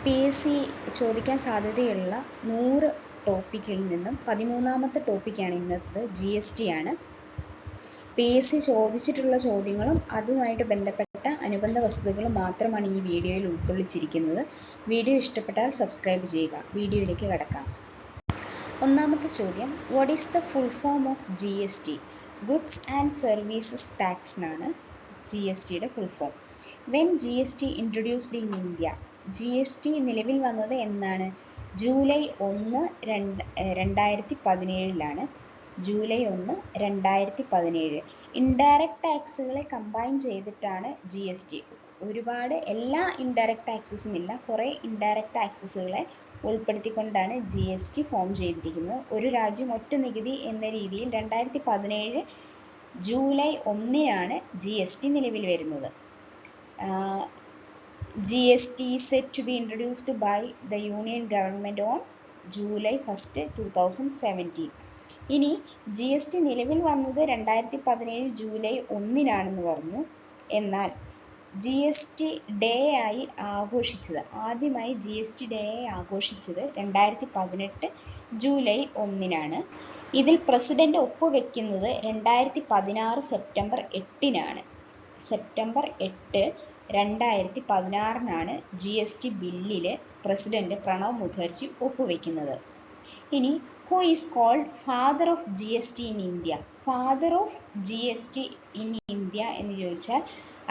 P S C ചോദിക്കാൻ സാധ്യതയുള്ള 100 ടോപ്പിക്കിൽ നിന്നും 13ാമത്തെ ടോപ്പിക്കാണ് ഇന്നത്തെ GST ആണ്. പി എസ് സി ചോദിച്ചിട്ടുള്ള ചോദ്യങ്ങളും അതുമായിട്ട് ബന്ധപ്പെട്ട അനുബന്ധ വസ്തുതകളും മാത്രമാണ് ഈ വീഡിയോയിൽ ഉൾക്കൊള്ളിച്ചിരിക്കുന്നത്. വീഡിയോ ഇഷ്ടപ്പെട്ടാൽ സബ്സ്ക്രൈബ് ചെയ്യുക. വീഡിയോയിലേക്ക് കടക്കാം. ഒന്നാമത്തെ ചോദ്യം, what is the full form of GST? Goods and services tax എന്നാണ് GSTയുടെ full form. When GST introduced in India? GST നിലവിൽ വന്നത് എന്നാണ്? July 1, 2017 July 1, 2017. ഇൻഡയറക്റ്റ് ടാക്സുകളെ കമ്പൈൻ ചെയ്തിട്ടാണ് GST. ഒരുപാട് എല്ലാ ഇൻഡയറക്റ്റ് ടാക്സസും ഇല്ല, കുറേ ഇൻഡയറക്റ്റ് ടാക്സസുകളെ ഉൾപ്പെടുത്തിക്കൊണ്ടാണ് GST ഫോം ചെയ്തിരിക്കുന്നത്. ഒരു രാജ്യം ഒറ്റ നികുതി എന്ന രീതിയിൽ 2017 ജൂലൈ 1 GST നിലവിൽ വരുന്നത്. GST is set to be introduced by the Union Government on July 1, 2017. ഇനി GST നിലവിൽ വന്നത് 2017 ജൂലൈ 1 പറഞ്ഞു. എന്നാൽ GST ഡേ ആയി ആഘോഷിച്ചത്, ആദ്യമായി GST ഡേ ആയി ആഘോഷിച്ചത് 2018 ജൂലൈ 1. ഇതിൽ പ്രസിഡന്റ് ഒപ്പുവെക്കുന്നത് 2016 സെപ്റ്റംബർ 8. സെപ്റ്റംബർ 8, 2016 GST ബില്ലിൽ പ്രസിഡന്റ് പ്രണവ് മുഖർജി ഒപ്പുവെക്കുന്നത്. ഇനി who is called father of GST in India? Father of GST in India എന്ന് ചോദിച്ചാൽ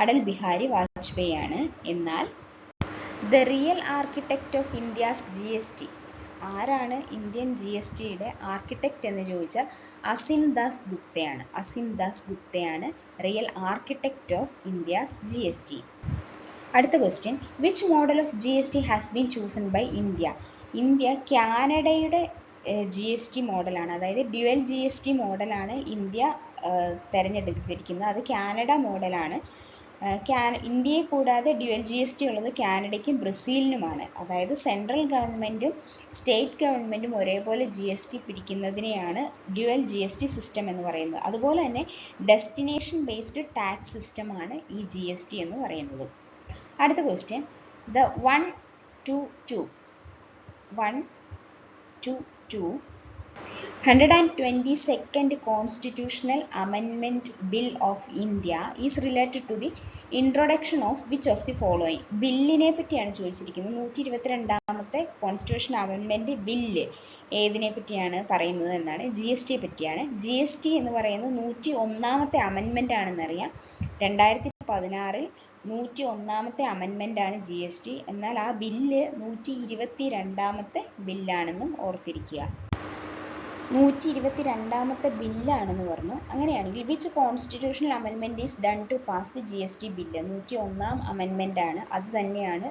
അടൽ ബിഹാരി വാജ്പേയി ആണ്. എന്നാൽ the real architect of India's GST ആരാണ്? ഇന്ത്യൻ GSTയുടെ ആർക്കിടെക്റ്റ് എന്ന് ചോദിച്ചാൽ അസിം ദാസ് ഗുപ്തയാണ്. അസിം ദാസ് ഗുപ്തയാണ് real architect of India's GST. അടുത്ത question, which model of GST has been chosen by India? India കാനഡയുടെ GST മോഡലാണ്, അതായത് ഡ്യുവൽ GST മോഡലാണ് ഇന്ത്യ തിരഞ്ഞെടുത്തിരിക്കുന്നത്. അത് കാനഡ മോഡലാണ്. ഇന്ത്യയെ കൂടാതെ ഡ്യുവൽ GST ഉള്ളത് കാനഡയ്ക്കും ബ്രസീലിനുമാണ്. അതായത് സെൻട്രൽ ഗവൺമെൻറ്റും സ്റ്റേറ്റ് ഗവൺമെൻറ്റും ഒരേപോലെ GST പിരിക്കുന്നതിനെയാണ് ഡ്യുവൽ GST സിസ്റ്റം എന്ന് പറയുന്നത്. അതുപോലെ തന്നെ ഡെസ്റ്റിനേഷൻ ബേസ്ഡ് ടാക്സ് സിസ്റ്റമാണ് ഈ GST എന്ന് പറയുന്നത്. അടുത്ത question, the 122 Constitutional Amendment Bill of India is related to the introduction of which of the following? ബില്ലിനെ പറ്റിയാണ് ചോദിച്ചിരിക്കുന്നത്. 122ാമത്തെ കോൺസ്റ്റിറ്റ്യൂഷൻ അമെൻമെൻറ്റ് ബില്ല് ഏതിനെ പറ്റിയാണ് പറയുന്നത് എന്നാണ്? GST പറ്റിയാണ്. GST എന്ന് പറയുന്നത് 101ാമത്തെ അമെൻമെൻ്റ് ആണെന്നറിയാം. 2016 101ാമത്തെ അമെൻമെൻ്റ് ആണ് GST. എന്നാൽ ആ ബില്ല് 122ാമത്തെ ബില്ലാണെന്നും ഓർത്തിരിക്കുക. 122ാമത്തെ ബില്ലാണെന്ന് പറഞ്ഞു. അങ്ങനെയാണെങ്കിൽ which constitutional amendment is done to pass the GST bill? 101ാം അമെൻമെൻ്റ് ആണ്. അത് തന്നെയാണ്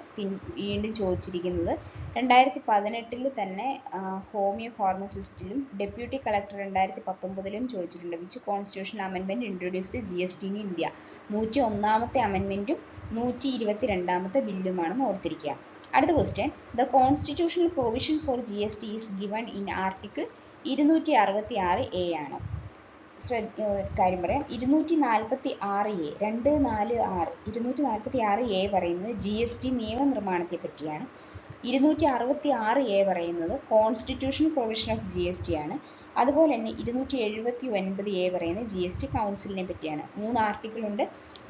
വീണ്ടും ചോദിച്ചിരിക്കുന്നത്. 2018 തന്നെ ഹോമിയോ ഫാർമസിസ്റ്റിലും ഡെപ്യൂട്ടി കളക്ടർ 2019 ചോദിച്ചിട്ടുണ്ട്. Which constitutional amendment introduced GST in India? 101ാമത്തെ അമെൻമെൻറ്റും 122ാമത്തെ ബില്ലുമാണെന്ന് ഓർത്തിരിക്കുക. അടുത്ത question, the constitutional provision for GST is given in article 246A ആണ്. കാര്യം പറയാം, 246A 246A പറയുന്നത് GST നിയമനിർമ്മാണത്തെ പറ്റിയാണ്. 266A പറയുന്നത് കോൺസ്റ്റിറ്റ്യൂഷണൽ പ്രൊവിഷൻ ഓഫ് GST ആണ്. അതുപോലെ തന്നെ 279A പറയുന്നത് GST കൗൺസിലിനെ പറ്റിയാണ്. 3 ആർട്ടിക്കിൾ ഉണ്ട്.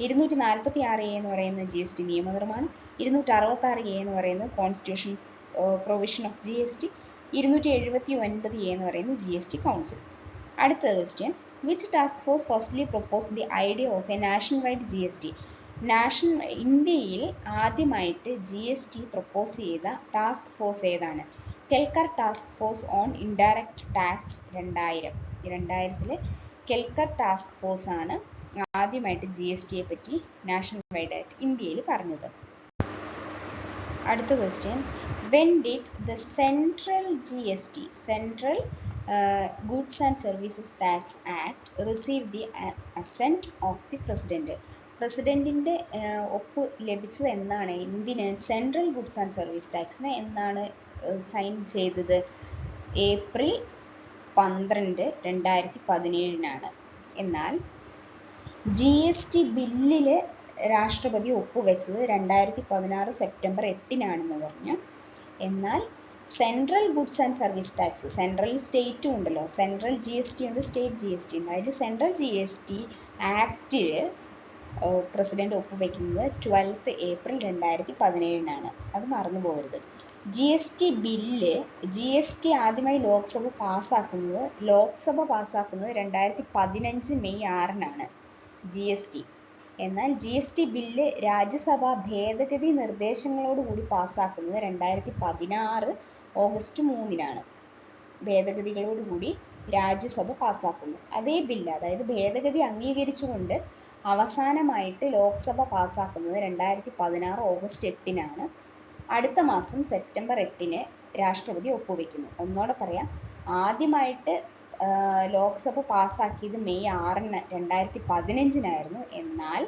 246A എന്ന് പറയുന്നത് GST നിയമനിർമ്മാണം, 266A എന്ന് പറയുന്നത് constitution provision of GST, 279A എന്ന് പറയുന്നത് GST കൗൺസിൽ. അടുത്ത question, which task force firstly propose the idea of a national wide GST? ഇന്ത്യയിൽ ആദ്യമായിട്ട് GST പ്രൊപ്പോസ് ചെയ്ത ടാസ്ക് ഫോഴ്സ് ഏതാണ്? Kelkar task force on indirect tax 2000 Kelkar task force ആണ് ആദ്യമായിട്ട് GSTയെ പറ്റി നാഷണൽ വൈഡ് ആയിട്ട് ഇന്ത്യയിൽ പറഞ്ഞത്. അടുത്ത question, when did the central GST Goods and Services Tax Act receive the assent of the President? പ്രസിഡന്റിന്റെ ഒപ്പ് ലഭിച്ചത് എന്നാണ്? എന്തിന്? സെൻട്രൽ ഗുഡ്സ് ആൻഡ് സർവീസ് ടാക്സിന് എന്നാണ് സൈൻ ചെയ്തത്? ഏപ്രിൽ 12, 2017. എന്നാൽ GST ബില്ലിൽ രാഷ്ട്രപതി ഒപ്പുവെച്ചത് 2016 സെപ്റ്റംബർ 8 പറഞ്ഞു. എന്നാൽ central goods and service tax, central സ്റ്റേറ്റും ഉണ്ടല്ലോ, സെൻട്രൽ GST ഉണ്ട്, സ്റ്റേറ്റ് GST ഉണ്ട്. അതിൽ സെൻട്രൽ GST ആക്ടിൽ പ്രസിഡന്റ് ഒപ്പുവെക്കുന്നത് 12 ഏപ്രിൽ 2017 അത് മറന്നു പോകരുത്. GST ബില്ല്, GST ആദ്യമായി ലോക്സഭ പാസ്സാക്കുന്നത് 2015 മെയ് 6 GST. എന്നാൽ GST ബില്ല് രാജ്യസഭ ഭേദഗതി നിർദ്ദേശങ്ങളോടുകൂടി പാസ്സാക്കുന്നത് 2016 ഓഗസ്റ്റ് 3 ഭേദഗതികളോടുകൂടി രാജ്യസഭ പാസ്സാക്കുന്നു. അതേ ബില്ല്, അതായത് ഭേദഗതി അംഗീകരിച്ചുകൊണ്ട് അവസാനമായിട്ട് ലോക്സഭ പാസ്സാക്കുന്നത് 2016 ഓഗസ്റ്റ് 8 അടുത്ത മാസം സെപ്റ്റംബർ 8 രാഷ്ട്രപതി ഒപ്പുവെക്കുന്നു. ഒന്നോടെ പറയാം, ആദ്യമായിട്ട് ലോക്സഭ പാസ്സാക്കിയത് മെയ് 6 2015 എന്നാൽ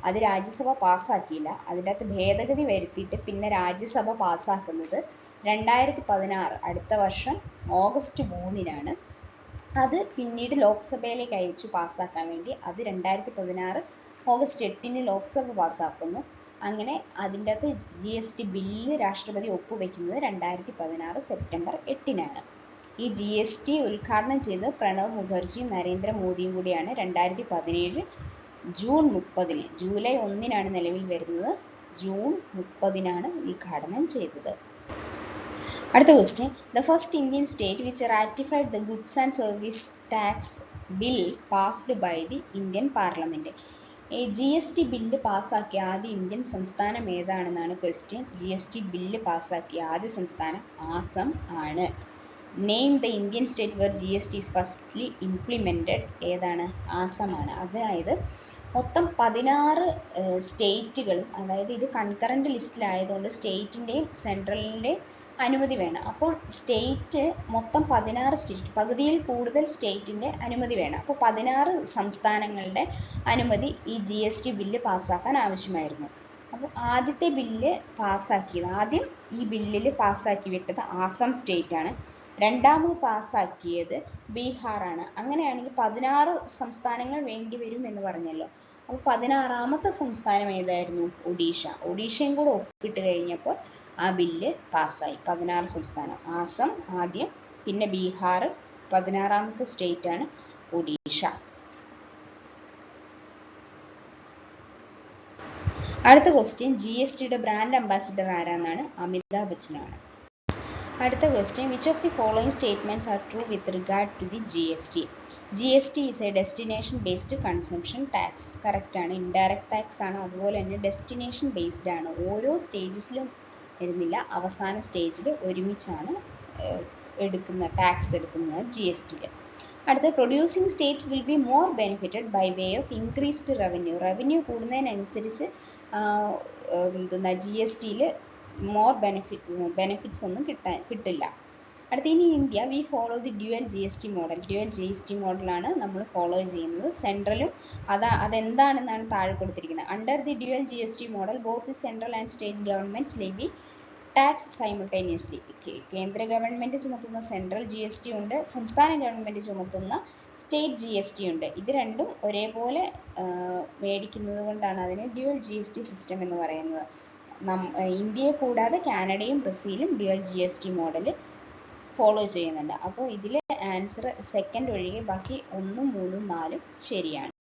അത് രാജ്യസഭ പാസ്സാക്കിയില്ല. അതിൻ്റെ അകത്ത് ഭേദഗതി വരുത്തിയിട്ട് പിന്നെ രാജ്യസഭ പാസ്സാക്കുന്നത് 2016 അടുത്ത വർഷം ഓഗസ്റ്റ് 3 അത് പിന്നീട് ലോക്സഭയിലേക്ക് അയച്ചു പാസ്സാക്കാൻ വേണ്ടി. അത് 2016 ഓഗസ്റ്റ് 8 ലോക്സഭ പാസ്സാക്കുന്നു. അങ്ങനെ അതിൻ്റെ അകത്ത് GST ബില്ല് രാഷ്ട്രപതി ഒപ്പുവെക്കുന്നത് 2016 സെപ്റ്റംബർ 8 ഈ GST ഉദ്ഘാടനം ചെയ്ത് പ്രണബ് മുഖർജിയും നരേന്ദ്രമോദിയും കൂടിയാണ് 2017 ജൂൺ 30 ജൂലൈ 1 നിലവിൽ വരുന്നത്. ജൂൺ 30 ഉദ്ഘാടനം ചെയ്തത്. അടുത്ത question, the first Indian state which ratified the goods and service tax bill passed by the Indian parliament. GST bill പാസ്സാക്കിയ ആദ്യ ഇന്ത്യൻ സംസ്ഥാനം ഏതാണെന്നാണ് ക്വസ്റ്റ്യൻ. GST ബില്ല് പാസ്സാക്കിയ ആദ്യ സംസ്ഥാനം ആസം ആണ്. Name the Indian state where GST is firstly implemented. ഏതാണ്? ആസമാണ്. അതായത് മൊത്തം 16 സ്റ്റേറ്റുകളും, അതായത് ഇത് കൺകറന്റ് ലിസ്റ്റിലായതുകൊണ്ട് സ്റ്റേറ്റിൻ്റെയും സെൻട്രലിൻ്റെയും അനുമതി വേണം. അപ്പോൾ സ്റ്റേറ്റ് മൊത്തം 16 സ്റ്റേറ്റ്, പകുതിയിൽ കൂടുതൽ സ്റ്റേറ്റിൻ്റെ അനുമതി വേണം. അപ്പോൾ 16 സംസ്ഥാനങ്ങളുടെ അനുമതി ഈ GST ബില്ല് പാസ്സാക്കാൻ ആവശ്യമായിരുന്നു. അപ്പോൾ ആദ്യത്തെ ബില്ല് പാസ്സാക്കിയത്, ആദ്യം ഈ ബില്ലിൽ പാസ്സാക്കി വിട്ടത് ആസം സ്റ്റേറ്റ് ആണ്. രണ്ടാമത് പാസ്സാക്കിയത് ബീഹാറാണ്. അങ്ങനെയാണെങ്കിൽ 16 സംസ്ഥാനങ്ങൾ വേണ്ടി വരും എന്ന് പറഞ്ഞല്ലോ. അപ്പോൾ 16ാമത്തെ സംസ്ഥാനം ഏതായിരുന്നു? ഒഡീഷ. ഒഡീഷയും കൂടെ ഒപ്പിട്ട് കഴിഞ്ഞപ്പോൾ ആ ബില്ല് പാസ്സായി. 16 സംസ്ഥാനം, ആസം ആദ്യം, പിന്നെ ബീഹാർ, 16ാമത്തെ സ്റ്റേറ്റ് ആണ് ഒഡീഷ. അടുത്ത ക്വസ്റ്റ്യൻ, GSTയുടെ ബ്രാൻഡ് അംബാസിഡർ ആരാന്നാണ്? അമിതാഭ് ബച്ചനാണ്. അടുത്ത question, which of the following statements are true with regard to the GST? GST is a destination based consumption tax. Correct ആണ്. ഇൻഡയറക്റ്റ് ടാക്സ് ആണ്. അതുപോലെ തന്നെ ഡെസ്റ്റിനേഷൻ ബേസ്ഡ് ആണ്. ഓരോ സ്റ്റേജസിലും വരുന്നില്ല, അവസാന സ്റ്റേജിൽ ഒരുമിച്ചാണ് ടാക്സ് എടുക്കുന്നത് GSTയിൽ. അടുത്ത, producing states will be more benefited by way of increased revenue കൂടുന്നതിനനുസരിച്ച് GSTയിൽ മോർ ബെനിഫിറ്റ്സ് ഒന്നും കിട്ടില്ല. അടുത്ത, ഇനി India we follow the dual GST model. Dual GST മോഡലാണ് നമ്മൾ ഫോളോ ചെയ്യുന്നത്. സെൻട്രലും അതെന്താണെന്നാണ് താഴെ കൊടുത്തിരിക്കുന്നത്. Under the dual GST model both the central and state governments levy tax simultaneously. കേന്ദ്ര ഗവൺമെന്റ് ചുമത്തുന്ന സെൻട്രൽ GST ഉണ്ട്, സംസ്ഥാന ഗവൺമെന്റ് ചുമത്തുന്ന സ്റ്റേറ്റ് GST ഉണ്ട്. ഇത് രണ്ടും ഒരേപോലെ മേടിക്കുന്നത് കൊണ്ടാണ് അതിനെ ഡ്യുവൽ GST സിസ്റ്റം എന്ന് പറയുന്നത്. ഇന്ത്യയെ കൂടാതെ കാനഡയും ബ്രസീലും ഡ്യുവൽ GST മോഡൽ ഫോളോ ചെയ്യുന്നുണ്ട്. അപ്പോൾ ഇതിലെ ആൻസർ സെക്കൻഡ് ഒഴികെ ബാക്കി 1, 3, 4 ശരിയാണ്.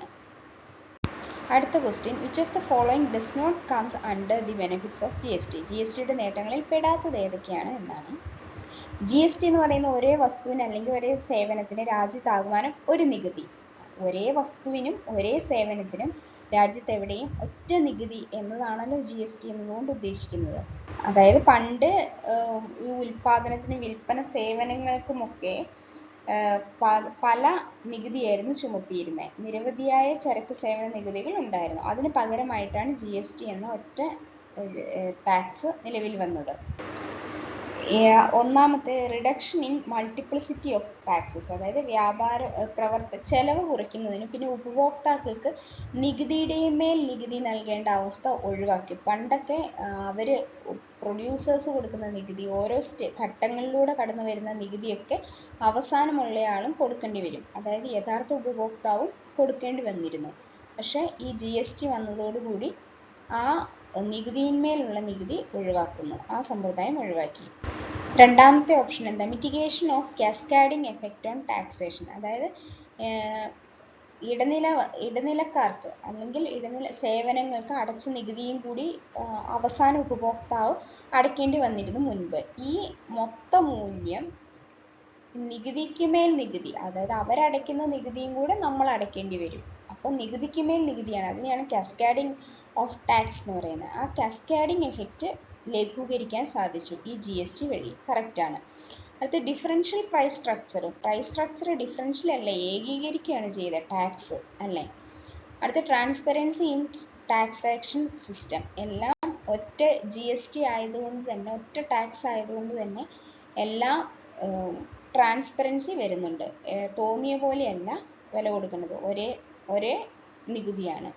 അടുത്ത question, which of the following does not comes under the benefits of GST? GSTയുടെ നേട്ടങ്ങളിൽ പെടാത്തത് ഏതൊക്കെയാണ് എന്നാണ്. GST എന്ന് പറയുന്ന ഒരേ വസ്തുവിന് അല്ലെങ്കിൽ ഒരേ സേവനത്തിന് രാജ്യത്താകമാനം ഒരു നികുതി. ഒരേ വസ്തുവിനും ഒരേ സേവനത്തിനും രാജ്യത്തെവിടെയും ഒറ്റ നികുതി എന്നതാണല്ലോ GST എന്നതുകൊണ്ട് ഉദ്ദേശിക്കുന്നത്. അതായത് പണ്ട് ഈ ഉൽപാദനത്തിനും വിൽപ്പന സേവനങ്ങൾക്കുമൊക്കെ പല നികുതിയായിരുന്നു ചുമത്തിയിരുന്നത്. നിരവധിയായ ചരക്ക് സേവന നികുതികൾ ഉണ്ടായിരുന്നു. അതിന് പകരമായിട്ടാണ് GST എന്ന ഒറ്റ ടാക്സ് നിലവിൽ വന്നത്. ഒന്നാമത്തെ, reduction in multiplicity of taxes, അതായത് ചെലവ് കുറയ്ക്കുന്നതിനും പിന്നെ ഉപഭോക്താക്കൾക്ക് നികുതിയുടെയും മേൽ നികുതി നൽകേണ്ട അവസ്ഥ ഒഴിവാക്കി. പണ്ടൊക്കെ അവർ പ്രൊഡ്യൂസേഴ്സ് കൊടുക്കുന്ന നികുതി, ഓരോ ഘട്ടങ്ങളിലൂടെ കടന്നു വരുന്ന നികുതിയൊക്കെ അവസാനമുള്ളയാളും കൊടുക്കേണ്ടി വരും. അതായത് യഥാർത്ഥ ഉപഭോക്താവും കൊടുക്കേണ്ടി വന്നിരുന്നു. പക്ഷേ ഈ GST വന്നതോടുകൂടി ആ നികുതിയിന്മേലുള്ള നികുതി ഒഴിവാക്കുന്നു. ആ സമ്പ്രദായം ഒഴിവാക്കി. രണ്ടാമത്തെ ഓപ്ഷൻ എന്താ? Mitigation of cascading effect on taxation. അതായത് ഇടനിലക്കാർക്ക് അല്ലെങ്കിൽ സേവനങ്ങൾക്ക് അടച്ച നികുതിയും കൂടി അവസാന ഉപഭോക്താവ് അടയ്ക്കേണ്ടി വന്നിരുന്നു മുൻപ്. ഈ മൊത്ത മൂല്യം നികുതിക്കുമേൽ നികുതി, അതായത് അവരടയ്ക്കുന്ന നികുതിയും കൂടെ നമ്മൾ അടയ്ക്കേണ്ടി വരും. അപ്പോൾ നികുതിക്കുമേൽ നികുതിയാണ്. അതിനെയാണ് കാസ്കാഡിംഗ് ഓഫ് ടാക്സ് എന്ന് പറയുന്നത്. ആ കാസ്കാഡിംഗ് എഫക്റ്റ് ലഘൂകരിക്കാൻ സാധിച്ചു ഈ GST വഴി. കറക്റ്റാണ്. അടുത്ത ഡിഫറൻഷ്യൽ പ്രൈസ് സ്ട്രക്ചർ ഡിഫറൻഷ്യൽ അല്ല, ഏകീകരിക്കുകയാണ് ചെയ്തത് ടാക്സ് അല്ലേ. അടുത്ത ട്രാൻസ്പെറൻസി ഇൻ ടാക്സേഷൻ സിസ്റ്റം. എല്ലാം ഒറ്റ GST ആയതുകൊണ്ട് തന്നെ, ഒറ്റ ടാക്സ് ആയതുകൊണ്ട് തന്നെ എല്ലാം ട്രാൻസ്പെറൻസി വരുന്നുണ്ട്. തോന്നിയ പോലെയല്ല വില കൊടുക്കുന്നത്, ഒരേ നികുതിയാണ്.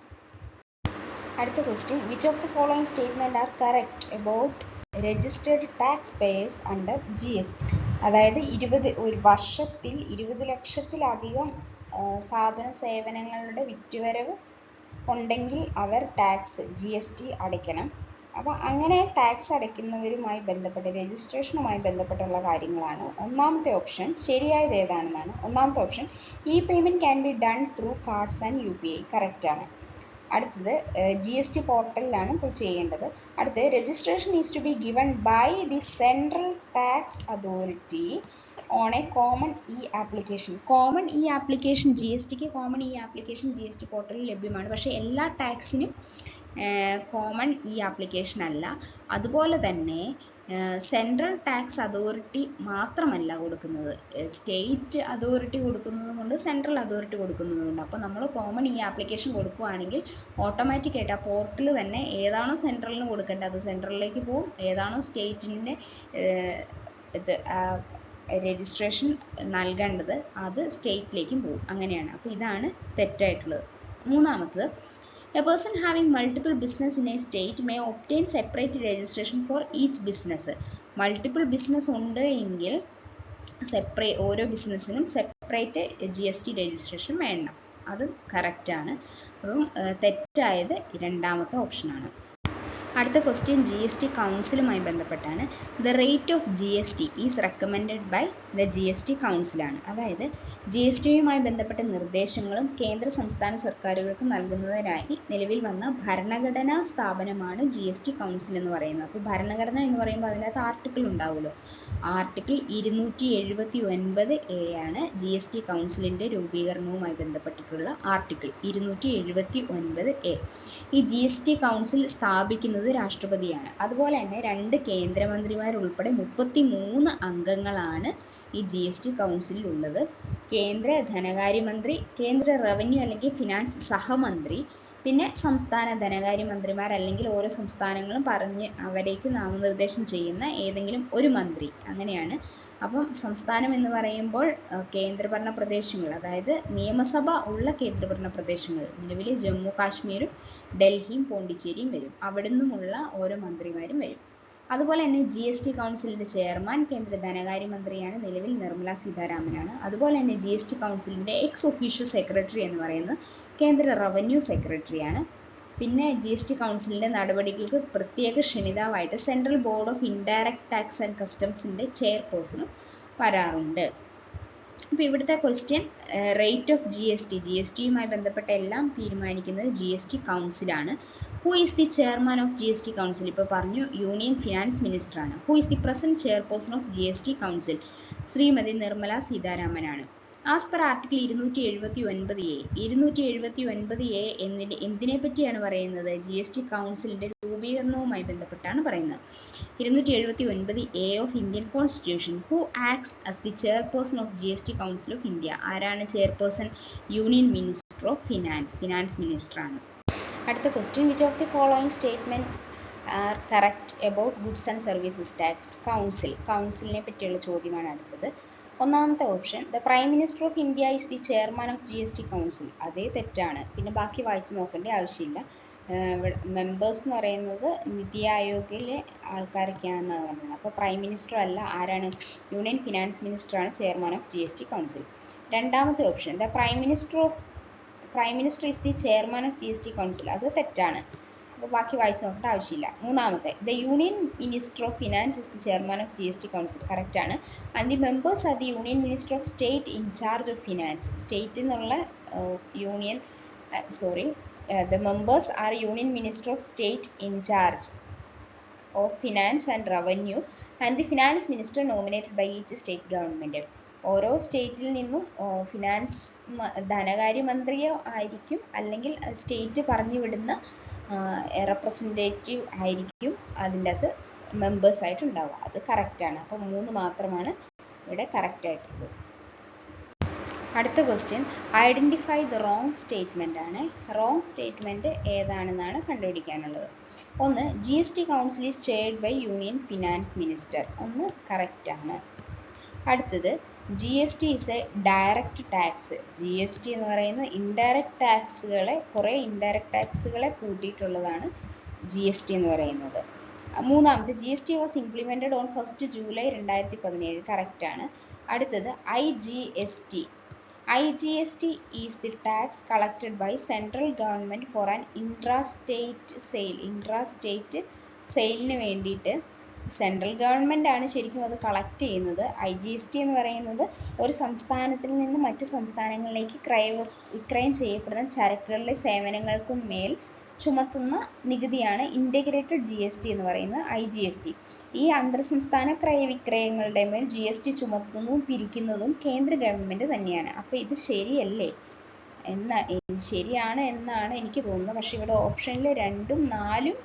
അടുത്ത question, which of the following statement are correct about registered tax payers under GST? അതായത് ഒരു വർഷത്തിൽ 20 ലക്ഷത്തിലധികം സാധന സേവനങ്ങളുടെ വിറ്റുവരവ് ഉണ്ടെങ്കിൽ അവർ GST അടയ്ക്കണം. അപ്പോൾ അങ്ങനെ ടാക്സ് അടയ്ക്കുന്നവരുമായി ബന്ധപ്പെട്ട് രജിസ്ട്രേഷനുമായി ബന്ധപ്പെട്ടുള്ള കാര്യങ്ങളാണ്. ഒന്നാമത്തെ ഓപ്ഷൻ ശരിയായത് ഏതാണെന്നാണ്. ഒന്നാമത്തെ option e payment can be done through cards and UPI. കറക്റ്റാണ്. അടുത്തത് GST പോർട്ടലിലാണ് ഇപ്പോൾ ചെയ്യേണ്ടത്. അടുത്തത് registration is to be given by the central tax authority on a common application. Common application GSTക്ക് കോമൺ ആപ്ലിക്കേഷൻ GST പോർട്ടലിൽ ലഭ്യമാണ്. പക്ഷേ എല്ലാ ടാക്സിനും കോമൺ ആപ്ലിക്കേഷൻ അല്ല. അതുപോലെ തന്നെ സെൻട്രൽ ടാക്സ് അതോറിറ്റി മാത്രമല്ല കൊടുക്കുന്നത്, സ്റ്റേറ്റ് അതോറിറ്റി കൊടുക്കുന്നത് കൊണ്ട് സെൻട്രൽ അതോറിറ്റി കൊടുക്കുന്നതുകൊണ്ട്. അപ്പോൾ നമ്മൾ കോമൺ ആപ്ലിക്കേഷൻ കൊടുക്കുകയാണെങ്കിൽ ഓട്ടോമാറ്റിക്കായിട്ട് ആ പോർട്ടൽ തന്നെ ഏതാണോ സെൻട്രലിന് കൊടുക്കേണ്ടത് അത് സെൻട്രലിലേക്ക് പോകും, ഏതാണോ സ്റ്റേറ്റിൻ്റെ രജിസ്ട്രേഷൻ നൽകേണ്ടത് അത് സ്റ്റേറ്റിലേക്കും പോകും. അങ്ങനെയാണ്. അപ്പോൾ ഇതാണ് തെറ്റായിട്ടുള്ളത്. മൂന്നാമത്തത്, a person having multiple business in a state may obtain separate registration for each business. Multiple business ഉണ്ട് എങ്കിൽ ഓരോ ബിസിനസ്സിനും സെപ്പറേറ്റ് GST രജിസ്ട്രേഷൻ വേണം. അതും കറക്റ്റാണ്. അപ്പം തെറ്റായത് രണ്ടാമത്തെ ഓപ്ഷനാണ്. അടുത്ത ക്വസ്റ്റ്യൻ GST കൗൺസിലുമായി ബന്ധപ്പെട്ടാണ്. The rate of GST is recommended by the GST കൗൺസിലാണ്. അതായത് GSTയുമായി ബന്ധപ്പെട്ട നിർദ്ദേശങ്ങളും കേന്ദ്ര സംസ്ഥാന സർക്കാരുകൾക്ക് നൽകുന്നതിനായി നിലവിൽ വന്ന ഭരണഘടനാ സ്ഥാപനമാണ് GST കൗൺസിൽ എന്ന് പറയുന്നത്. അപ്പോൾ ഭരണഘടന എന്ന് പറയുമ്പോൾ അതിനകത്ത് ആർട്ടിക്കിൾ ഉണ്ടാവുമല്ലോ. ആർട്ടിക്കിൾ 279A ആണ് GST കൗൺസിലിൻ്റെ രൂപീകരണവുമായി ബന്ധപ്പെട്ടിട്ടുള്ള ആർട്ടിക്കിൾ 279A. ഈ GST കൗൺസിൽ സ്ഥാപിക്കുന്നത് രാഷ്ട്രപതിയാണ്. അതുപോലെ തന്നെ 2 കേന്ദ്രമന്ത്രിമാരുൾപ്പെടെ 33 അംഗങ്ങളാണ് ഈ GST കൗൺസിലിൽ ഉള്ളത്. കേന്ദ്ര ധനകാര്യമന്ത്രി, കേന്ദ്ര റവന്യൂ അല്ലെങ്കിൽ ഫിനാൻസ് സഹമന്ത്രി, പിന്നെ സംസ്ഥാന ധനകാര്യമന്ത്രിമാർ അല്ലെങ്കിൽ ഓരോ സംസ്ഥാനങ്ങളും പറഞ്ഞ് അവരേക്ക് നാമനിർദ്ദേശം ചെയ്യുന്ന ഏതെങ്കിലും ഒരു മന്ത്രി, അങ്ങനെയാണ്. അപ്പം സംസ്ഥാനം എന്ന് പറയുമ്പോൾ കേന്ദ്രഭരണ പ്രദേശങ്ങൾ, അതായത് നിയമസഭ ഉള്ള കേന്ദ്രഭരണ പ്രദേശങ്ങൾ, നിലവിൽ ജമ്മു കാശ്മീരും ഡൽഹിയും പോണ്ടിച്ചേരിയും വരും. അവിടെ നിന്നുമുള്ള ഓരോ മന്ത്രിമാരും വരും. അതുപോലെ തന്നെ GST കൗൺസിലിൻ്റെ ചെയർമാൻ കേന്ദ്ര ധനകാര്യമന്ത്രിയാണ്, നിലവിൽ നിർമ്മല സീതാരാമനാണ്. അതുപോലെ തന്നെ GST കൗൺസിലിൻ്റെ എക്സ് ഒഫീഷ്യോ സെക്രട്ടറി എന്ന് പറയുന്നത് കേന്ദ്ര റവന്യൂ സെക്രട്ടറിയാണ്. പിന്നെ GST കൗൺസിലിൻ്റെ നടപടികൾക്ക് പ്രത്യേക ക്ഷണിതാവായിട്ട് central board of indirect tax and കസ്റ്റംസിൻ്റെ ചെയർപേഴ്സണും വരാറുണ്ട്. അപ്പോൾ ഇവിടുത്തെ ക്വസ്റ്റ്യൻ റേറ്റ് ഓഫ് GSTയുമായി ബന്ധപ്പെട്ട എല്ലാം തീരുമാനിക്കുന്നത് GST കൗൺസിലാണ്. Who is the chairman of GST council? ഇപ്പോൾ പറഞ്ഞു, യൂണിയൻ ഫിനാൻസ് മിനിസ്റ്ററാണ്. Who is the present chairperson of GST council? Shrimati Nirmala സീതാരാമനാണ്. ആസ് പെർ ആർട്ടിക്കിൾ 279A എന്തിനെ പറ്റിയാണ് പറയുന്നത്? GST കൗൺസിലിൻ്റെ രൂപീകരണവുമായി ബന്ധപ്പെട്ടാണ് പറയുന്നത്. 279A of Indian constitution. Who acts as the chairperson of GST council of India? ആരാണ് chairperson? Union minister of finance മിനിസ്റ്ററാണ്. അടുത്ത question, which of the following statement are correct about goods and services tax? കൗൺസിലിനെ പറ്റിയുള്ള ചോദ്യമാണ് അടുത്തത്. ഒന്നാമത്തെ option, the prime minister of India is the chairman of GST council. അതേ തെറ്റാണ്. പിന്നെ ബാക്കി വായിച്ചു നോക്കേണ്ട ആവശ്യമില്ല. മെമ്പേഴ്സ് എന്ന് പറയുന്നത് നിതി ആയോഗിലെ ആൾക്കാരൊക്കെയാണെന്നാണ് പറയുന്നത്. അപ്പോൾ പ്രൈം മിനിസ്റ്റർ അല്ല. ആരാണ്? യൂണിയൻ ഫിനാൻസ് മിനിസ്റ്ററാണ് ചെയർമാൻ ഓഫ് GST കൗൺസിൽ. രണ്ടാമത്തെ option, the prime minister is the chairman of GST council. അത് തെറ്റാണ്. അപ്പോൾ ബാക്കി വായിച്ചു നോക്കേണ്ട ആവശ്യമില്ല. മൂന്നാമത്തെ, the union minister of finance is the chairman of GST council. Correct ആണ്. And the members are the union minister of state in charge of finance. സ്റ്റേറ്റിൽ നിന്നുള്ള union the members are union minister of state in charge of finance and revenue and the finance minister nominated by each state government. ഓരോ സ്റ്റേറ്റിൽ നിന്നും finance ധനകാര്യമന്ത്രിയോ ആയിരിക്കും, അല്ലെങ്കിൽ state പറഞ്ഞു വിടുന്ന representative ആയിരിക്കും അതിൻ്റെ അകത്ത് മെമ്പേഴ്സായിട്ട് ഉണ്ടാവുക. അത് കറക്റ്റാണ്. അപ്പോൾ 3 മാത്രമാണ് ഇവിടെ കറക്റ്റായിട്ടുള്ളത്. അടുത്ത question, identify the wrong statement ആണ്. റോങ് സ്റ്റേറ്റ്മെൻറ്റ് ഏതാണെന്നാണ് കണ്ടുപിടിക്കാനുള്ളത്. ഒന്ന്, GST council is chaired by union finance minister. ഒന്ന് കറക്റ്റാണ്. അടുത്തത്, GST is a direct tax. GST എന്ന് പറയുന്നത് ഇൻഡയറക്റ്റ് ടാക്സുകളെ, കുറേ ഇൻഡയറക്റ്റ് ടാക്സുകളെ കൂട്ടിയിട്ടുള്ളതാണ് GST എന്ന് പറയുന്നത്. മൂന്നാമത്തെ, GST was implemented on 1 July 2017. കറക്റ്റാണ്. അടുത്തത്, IGST is the tax collected by central government for an intrastate sale. Intrastate സെയിലിന് വേണ്ടിയിട്ട് സെൻട്രൽ ഗവൺമെൻറ് ആണ് ശരിക്കും അത് കളക്ട് ചെയ്യുന്നത്. IGST എന്ന് പറയുന്നത് ഒരു സംസ്ഥാനത്തിൽ നിന്ന് മറ്റ് സംസ്ഥാനങ്ങളിലേക്ക് വിക്രയം ചെയ്യപ്പെടുന്ന ചരക്കുകളിലെ സേവനങ്ങൾക്കും മേൽ ചുമത്തുന്ന നികുതിയാണ് ഇൻ്റഗ്രേറ്റഡ് GST എന്ന് പറയുന്നത് IGST. ഈ അന്തർ സംസ്ഥാന ക്രയവിക്രയങ്ങളുടെ മേൽ GST ചുമത്തുന്നതും പിരിക്കുന്നതും കേന്ദ്ര ഗവൺമെൻറ് തന്നെയാണ്. അപ്പോൾ ഇത് ശരിയല്ലേ ശരിയാണ് എന്നാണ് എനിക്ക് തോന്നുന്നത്. പക്ഷെ ഇവിടെ ഓപ്ഷനിൽ 2ഉം 4ഉം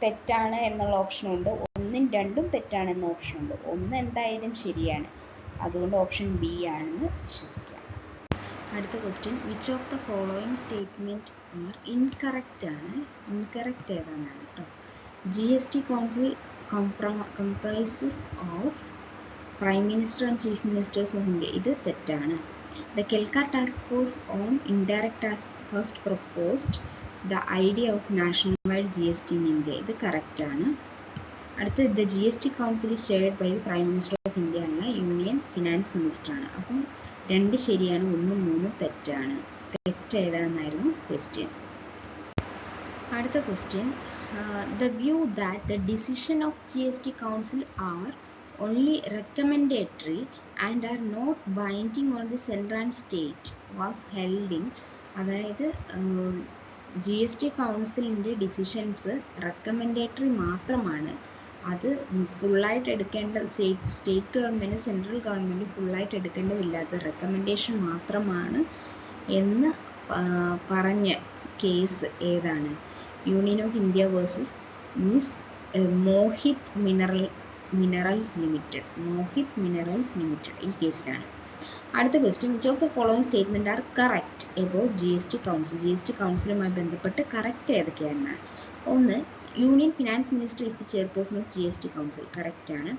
തെറ്റാണ് എന്നുള്ള ഓപ്ഷനുണ്ട്, 1ഉം 2ഉം തെറ്റാണെന്ന ഓപ്ഷനുണ്ട്. 1 എന്തായാലും ശരിയാണ്. അതുകൊണ്ട് ഓപ്ഷൻ B ആണെന്ന് വിശ്വസിക്കാം. അടുത്ത question, which of the following statement are incorrect ആണ്. ഇൻകറക്റ്റ് ഏതാണെന്നാണ് കേട്ടോ. GST council comprises of prime minister and chief ministers of India. ഇത് തെറ്റാണ്. The Kelkar task force on indirect tax first proposed the idea of national wide GST in India. ഇത് കറക്റ്റാണ്. അടുത്തത്, the GST council is chaired by the prime minister of India എന്ന union finance മിനിസ്റ്ററാണ്. അപ്പം 2 ശരിയാണ്, 1ഉം 3ഉം തെറ്റാണ്. തെറ്റ് ഏതാണെന്നായിരുന്നു ക്വസ്റ്റ്യൻ. അടുത്ത question, the view that the decision of GST council are only recommendatory and are not binding on the central and state was held in. അതായത് GST കൗൺസിലിൻ്റെ ഡിസിഷൻസ് റെക്കമെൻഡേറ്ററി മാത്രമാണ്, അത് ഫുള്ളായിട്ട് എടുക്കേണ്ട സ്റ്റേറ്റ് ഗവൺമെൻറ് സെൻട്രൽ ഗവൺമെൻറ് ഫുള്ളായിട്ട് എടുക്കേണ്ടതില്ലാത്ത recommendation മാത്രമാണ് എന്ന് പറഞ്ഞ കേസ് ഏതാണ്? Union of India versus Mohit minerals limited ഈ കേസിലാണ്. അടുത്ത question, which of the following statement are correct about GST council. GST കൗൺസിലുമായി ബന്ധപ്പെട്ട് കറക്റ്റ് ഏതൊക്കെയാണ്? ഒന്ന്, union finance minister is the chairperson of GST council. കറക്റ്റാണ്.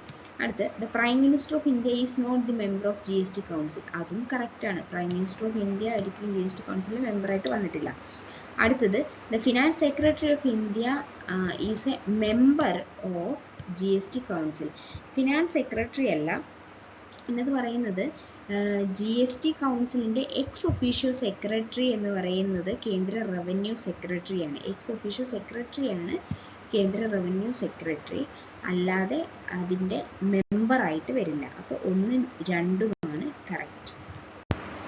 അടുത്ത്, the prime minister of India is not the member of GST council. അതും കറക്റ്റാണ്. Prime minister of India ഒരിക്കലും GST കൗൺസിലിൽ മെമ്പറായിട്ട് വന്നിട്ടില്ല. അടുത്തത്, the finance secretary of India is A member of GST council. Finance secretary അല്ല. എന്നത് പറയുന്നത് GST കൗൺസിലിൻ്റെ എക്സ് ഒഫീഷ്യോ സെക്രട്ടറി എന്ന് പറയുന്നത് കേന്ദ്ര റവന്യൂ സെക്രട്ടറിയാണ്. എക്സ് ഒഫീഷ്യോ സെക്രട്ടറിയാണ് കേന്ദ്ര റവന്യൂ സെക്രട്ടറി, അല്ലാതെ അതിൻ്റെ മെമ്പറായിട്ട് വരില്ല. അപ്പോൾ 1ഉം 2ഉമാണ് കറക്റ്റ്.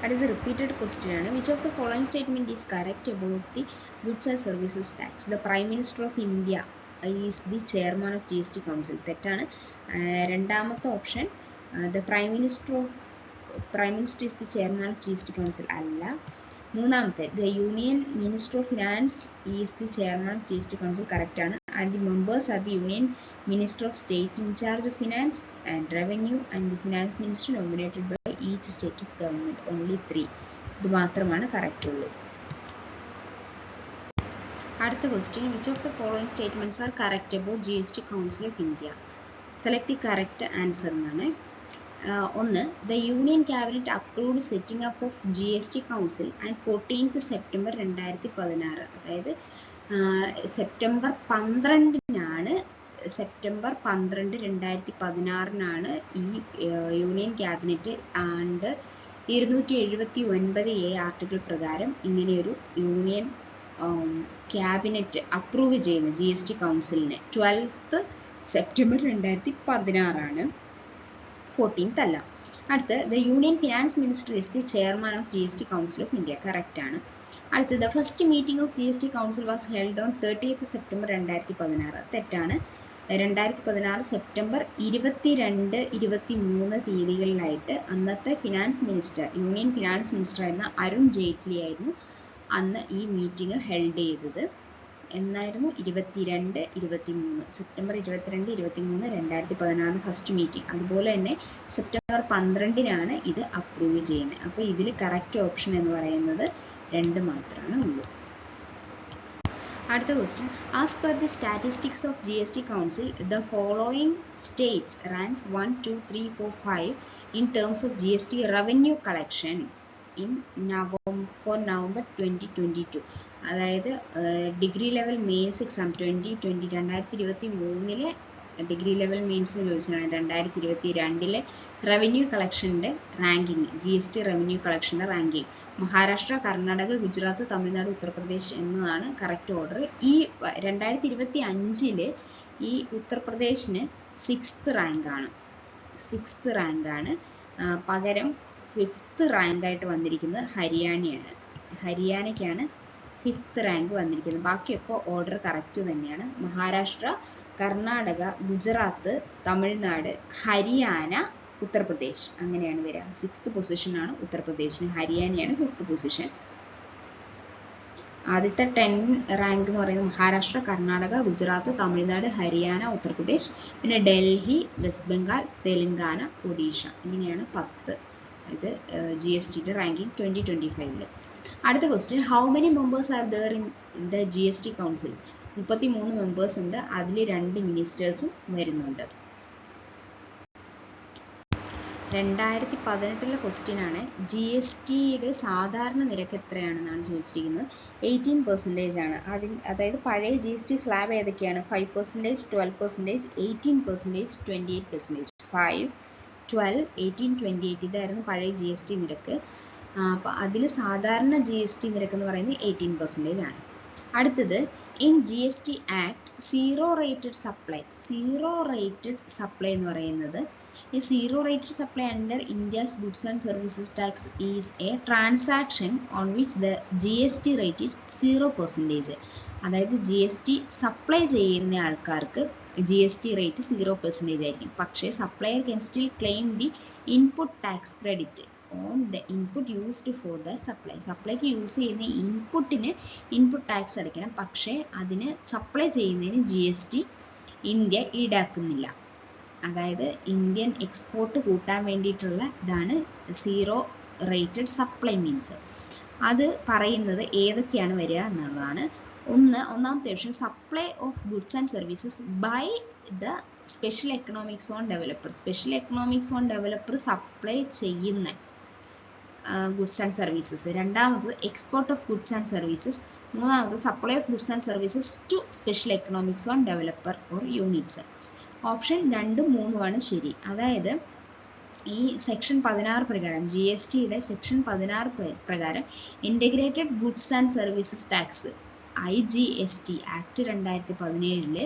അടുത്ത റിപ്പീറ്റഡ് ക്വസ്റ്റ്യൻ ആണ്, which of the following statement is correct about the goods and services tax. The prime minister of India is the chairman of GST council. തെറ്റാണ്. രണ്ടാമത്തെ option, the prime minister is the chairman of GST council അല്ല. മൂന്നാമത്തെ, the union minister of finance is the chairman of GST council. കറക്റ്റാണ്. And the members are the union minister of state in charge of finance and revenue and the finance minister nominated by each state of government. Only 3. ഇത് മാത്രമാണ് correct ഉള്ളത്. അടുത്ത question, which of the following statements are correct about GST council of India. Select the correct answer എന്നാണ്. ഒന്ന്, the union cabinet approved setting up of GST council and 14th September 2016. അതായത് September 12, 2016 ഈ union cabinet and 279A article പ്രകാരം ഇങ്ങനെയൊരു union cabinet approve ചെയ്യുന്നത് GST കൗൺസിലിനെ 12th September 2016 14th അല്ല. അടുത്ത് the union finance minister is the chairman of GST council of India, correct ആണ്. അടുത്ത് the first meeting of GST council was held on 30th September 2016, തെറ്റാണ്. 2016 September 22, 23 തീയതികളിലായിട്ട് അന്നത്തെ finance minister, union finance minister ആയിരുന്ന അരുൺ ജെയ്റ്റ്ലി ആയിരുന്നു അന്ന് ഈ മീറ്റിംഗ് ഹെൽഡ് ചെയ്തത്. എന്നായിരുന്നു? 22, 23 സെപ്റ്റംബർ 22, 23 2016 ഫസ്റ്റ് മീറ്റിംഗ്. അതുപോലെ തന്നെ സെപ്റ്റംബർ 12 ഇത് അപ്രൂവ് ചെയ്യുന്നത്. അപ്പോൾ ഇതിൽ കറക്റ്റ് ഓപ്ഷൻ എന്ന് പറയുന്നത് 2 മാത്രമാണ് ഉള്ളൂ. അടുത്ത question, as per the statistics of GST council the following states ranks 1, 2, 3, 4, 5 in terms of GST revenue collection in November 2022. അതായത് degree level mains exam 2023 degree level മെയിൻസിന് ചോദിച്ചതാണ്. 2022 റവന്യൂ കളക്ഷൻ്റെ റാങ്കിങ്, GST റവന്യൂ കളക്ഷൻ്റെ റാങ്കിങ് മഹാരാഷ്ട്ര, കർണാടക, ഗുജറാത്ത്, തമിഴ്നാട്, ഉത്തർപ്രദേശ് എന്നതാണ് കറക്റ്റ് ഓർഡർ. ഈ 2025 ഈ ഉത്തർപ്രദേശിന് 6th റാങ്കാണ്. പകരം 5th റാങ്കായിട്ട് വന്നിരിക്കുന്നത് ഹരിയാനയാണ്. ഹരിയാനയ്ക്കാണ് 5th റാങ്ക് വന്നിരിക്കുന്നത്. ബാക്കിയൊക്കെ ഓർഡർ കറക്റ്റ് തന്നെയാണ്. മഹാരാഷ്ട്ര, കർണാടക, ഗുജറാത്ത്, തമിഴ്നാട്, ഹരിയാന, ഉത്തർപ്രദേശ് അങ്ങനെയാണ് വരിക. 6th പൊസിഷനാണ് ഉത്തർപ്രദേശിന്, ഹരിയാനയാണ് 5th position. ആദ്യത്തെ 10 റാങ്ക് എന്ന് പറയുന്നത് മഹാരാഷ്ട്ര, കർണാടക, ഗുജറാത്ത്, തമിഴ്നാട്, ഹരിയാന, ഉത്തർപ്രദേശ്, പിന്നെ ഡൽഹി, വെസ്റ്റ് ബംഗാൾ, തെലങ്കാന, ഒഡീഷ ഇങ്ങനെയാണ് 10 ഇത് GSTയുടെ റാങ്കിങ് 2025. അടുത്ത question, how many members are there in the GST council? 33 members ഉണ്ട്. അതിൽ 2 മിനിസ്റ്റേഴ്സും വരുന്നുണ്ട്. 2018 ക്വസ്റ്റ്യൻ ആണ്. GSTയുടെ സാധാരണ നിരക്ക് എത്രയാണെന്നാണ് ചോദിച്ചിരിക്കുന്നത്. 18% ആണ്. അതായത് പഴയ GST സ്ലാബ് ഏതൊക്കെയാണ്? 5%, 12%, 18%, 28%. 5, 12, 18, 28 ഇതായിരുന്നു പഴയ GST നിരക്ക്. അപ്പോൾ അതിൽ സാധാരണ GST നിരക്ക് എന്ന് പറയുന്നത് 18% ആണ്. അടുത്തത്, in GST act zero rated supply എന്ന് പറയുന്നത്, ഈ zero rated supply under India's goods and services tax is A transaction on which the GST rate is 0%. അതായത് GST സപ്ലൈ ചെയ്യുന്ന ആൾക്കാർക്ക് GST റേറ്റ് 0% ആയിരിക്കും. പക്ഷേ supplier can still claim the input tax credit on the input used for the supply. സപ്ലൈക്ക് use ചെയ്യുന്ന ഇൻപുട്ടിന് input tax അടയ്ക്കണം. പക്ഷേ അതിന് സപ്ലൈ ചെയ്യുന്നതിന് GST ഇന്ത്യ ഈടാക്കുന്നില്ല. അതായത് ഇന്ത്യൻ എക്സ്പോർട്ട് കൂട്ടാൻ വേണ്ടിയിട്ടുള്ള ഇതാണ് സീറോ റേറ്റഡ് സപ്ലൈ മീൻസ്. അത് പറയുന്നത് ഏതൊക്കെയാണ് വരിക എന്നുള്ളതാണ്. ഒന്നാമത്തെ option, supply of goods and services by the special economic zone developer. Special economic zone developer supply ചെയ്യുന്ന ഗുഡ്സ് ആൻഡ് സർവീസസ്. രണ്ടാമത് export of goods and services. മൂന്നാമത് supply of goods and services to special economic zone developer or units. Option 2, 3 ശരി. അതായത് ഈ section 16 പ്രകാരം, GSTയുടെ section 16 പ്രകാരം integrated goods and services tax IGST act 2017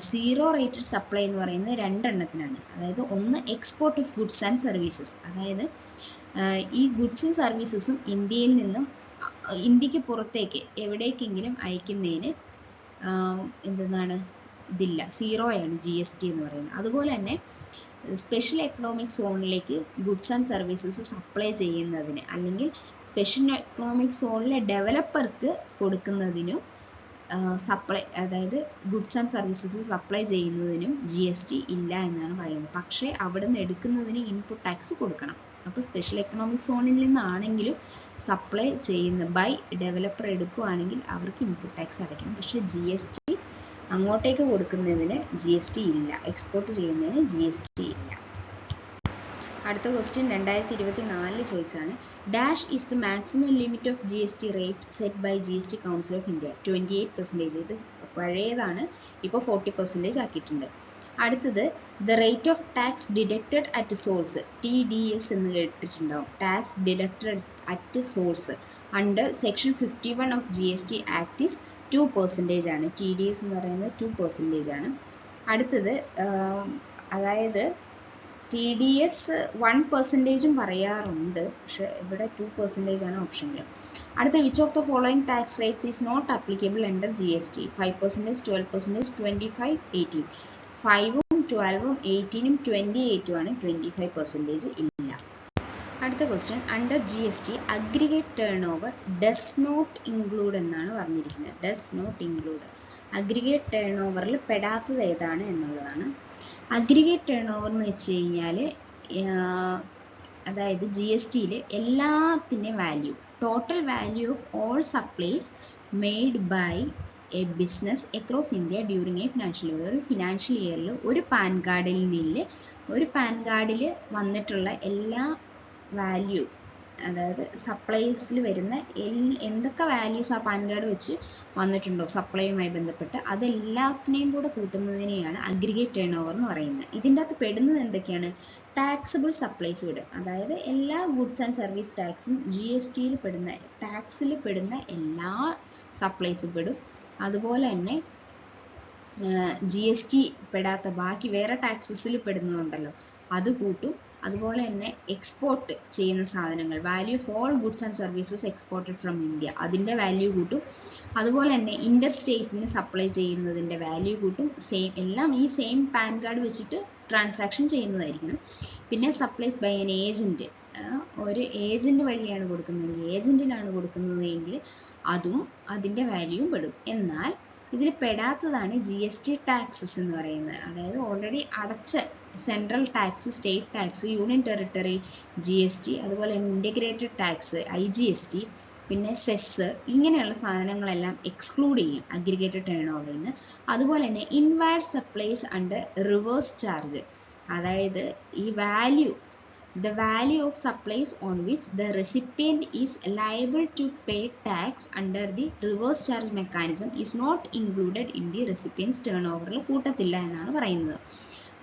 zero rated supply എന്ന് പറയുന്നത് 2 എണ്ണത്തിനാണ്. അതായത് ഒന്ന് export of goods and services, അതായത് ഈ ഗുഡ്സും സർവീസസും ഇന്ത്യയിൽ നിന്നും ഇന്ത്യക്ക് പുറത്തേക്ക് എവിടേക്കെങ്കിലും അയക്കുന്നതിന് എന്താണ് ഇതില്ല, സീറോയാണ് GST എന്ന് പറയുന്നത്. അതുപോലെ തന്നെ സ്പെഷ്യൽ എക്കണോമിക് സോണിലേക്ക് ഗുഡ്സ് ആൻഡ് സർവീസസ് സപ്ലൈ ചെയ്യുന്നതിന് അല്ലെങ്കിൽ സ്പെഷ്യൽ എക്കണോമിക് സോണിലെ ഡെവലപ്പർക്ക് കൊടുക്കുന്നതിനും സപ്ലൈ, അതായത് ഗുഡ്സ് ആൻഡ് സർവീസസ് സപ്ലൈ ചെയ്യുന്നതിനും GST ഇല്ല എന്നാണ് പറയുന്നത്. പക്ഷേ അവിടെ നിന്ന് എടുക്കുന്നതിന് ഇൻപുട്ട് ടാക്സ് കൊടുക്കണം. അപ്പോൾ സ്പെഷ്യൽ എക്കണോമിക് സോണിൽ നിന്നാണെങ്കിലും സപ്ലൈ ചെയ്യുന്ന ബൈ ഡെവലപ്പർ എടുക്കുകയാണെങ്കിൽ അവർക്ക് ഇൻപുട്ട് ടാക്സ് അടയ്ക്കണം. പക്ഷേ GST അങ്ങോട്ടേക്ക് കൊടുക്കുന്നതിന് GST ഇല്ല, എക്സ്പോർട്ട് ചെയ്യുന്നതിന് GST ഇല്ല. അടുത്ത ക്വസ്റ്റ്യൻ 2024 ചോദിച്ചാണ്. Dash is the maximum limit of GST rate set by GST council of India? 28%. ഇത് പഴയതാണ്, ഇപ്പോൾ 40% ആക്കിയിട്ടുണ്ട്. അടുത്തത് the rate of tax deducted at source, TDS എന്ന് കേട്ടിട്ടുണ്ടാവും. Tax deducted at source under section 51 of GST act is 2% ആണ്. TDS എന്ന് പറയുന്നത് 2% ആണ്. അടുത്തത് അതായത് TDS 1% പറയാറുണ്ട്, പക്ഷെ ഇവിടെ 2% ആണ് ഓപ്ഷനിൽ. അടുത്ത which of the following tax rates is not applicable under GST? 5%, 12%, 25, 18. 5ഉം 12ഉം 18ഉം 28ഉമാണ്. 25% ഇല്ല. അടുത്ത ക്വസ്റ്റ്യൻ, under GST aggregate turnover does not include എന്നാണ് പറഞ്ഞിരിക്കുന്നത്. ഡസ് നോട്ട് ഇൻക്ലൂഡ്, അഗ്രിഗേറ്റ് ടേൺ ഓവറിൽ പെടാത്തത് ഏതാണ് എന്നുള്ളതാണ്. അഗ്രിഗേറ്റ് ടേൺ ഓവർ എന്ന് വെച്ച് കഴിഞ്ഞാൽ അതായത് GSTയിൽ എല്ലാത്തിൻ്റെ value, total value of all supplies made by a business across India during a financial year. ഒരു ഫിനാൻഷ്യൽ ഇയറിൽ ഒരു പാൻ കാർഡിൽ വന്നിട്ടുള്ള എല്ലാ വാല്യൂ, അതായത് സപ്ലൈസിൽ വരുന്ന എന്തൊക്കെ വാല്യൂസ് ആ പാൻ കാർഡ് വെച്ച് വന്നിട്ടുണ്ടോ സപ്ലൈയുമായി ബന്ധപ്പെട്ട്, അതെല്ലാത്തിനെയും കൂടെ കൂട്ടുന്നതിനെയാണ് അഗ്രിഗേറ്റ് ടേൺ ഓവർ എന്ന് പറയുന്നത്. ഇതിൻ്റെ അകത്ത് പെടുന്നത് എന്തൊക്കെയാണ്? ടാക്സബിൾ സപ്ലൈസ് വിടും, അതായത് എല്ലാ ഗുഡ്സ് ആൻഡ് സർവീസ് ടാക്സും GSTയിൽ പെടുന്ന, ടാക്സിൽ പെടുന്ന എല്ലാ സപ്ലൈസും പെടും. അതുപോലെ തന്നെ GST പെടാത്ത ബാക്കി വേറെ ടാക്സസിൽ പെടുന്നുണ്ടല്ലോ അത് കൂട്ടും. അതുപോലെ തന്നെ എക്സ്പോർട്ട് ചെയ്യുന്ന സാധനങ്ങൾ, value of all goods and services exported from India, അതിൻ്റെ വാല്യൂ കൂട്ടും. അതുപോലെ തന്നെ ഇൻ്റർ സ്റ്റേറ്റിന് സപ്ലൈ ചെയ്യുന്നതിൻ്റെ വാല്യൂ കൂട്ടും. എല്ലാം ഈ സെയിം പാൻ കാർഡ് വെച്ചിട്ട് ട്രാൻസാക്ഷൻ ചെയ്യുന്നതായിരിക്കണം. പിന്നെ സപ്ലൈസ് ബൈ ആൻ ഏജൻറ്റ്, ഒരു ഏജൻറ്റ് വഴിയാണ് കൊടുക്കുന്നതെങ്കിൽ, ഏജൻറ്റിനാണ് കൊടുക്കുന്നതെങ്കിൽ അതും അതിൻ്റെ വാല്യൂവും പെടും. എന്നാൽ ഇതിൽ പെടാത്തതാണ് GST ടാക്സസ് എന്ന് പറയുന്നത്. അതായത് ഓൾറെഡി അടച്ച central tax, state tax, union territory GST, അതുപോലെ ഇൻ്റഗ്രേറ്റഡ് ടാക്സ് IGST, പിന്നെ സെസ്, ഇങ്ങനെയുള്ള സാധനങ്ങളെല്ലാം എക്സ്ക്ലൂഡ് ചെയ്യും അഗ്രിഗേറ്റഡ് ടേൺ ഓവറിൽ നിന്ന്. അതുപോലെ തന്നെ inward supplies under reverse charge, അതായത് ഈ value, the value of supplies on which the recipient is liable to pay tax under the reverse charge mechanism is not included in the recipient's turnover കൂട്ടത്തില്ല എന്നാണ് പറയുന്നത്.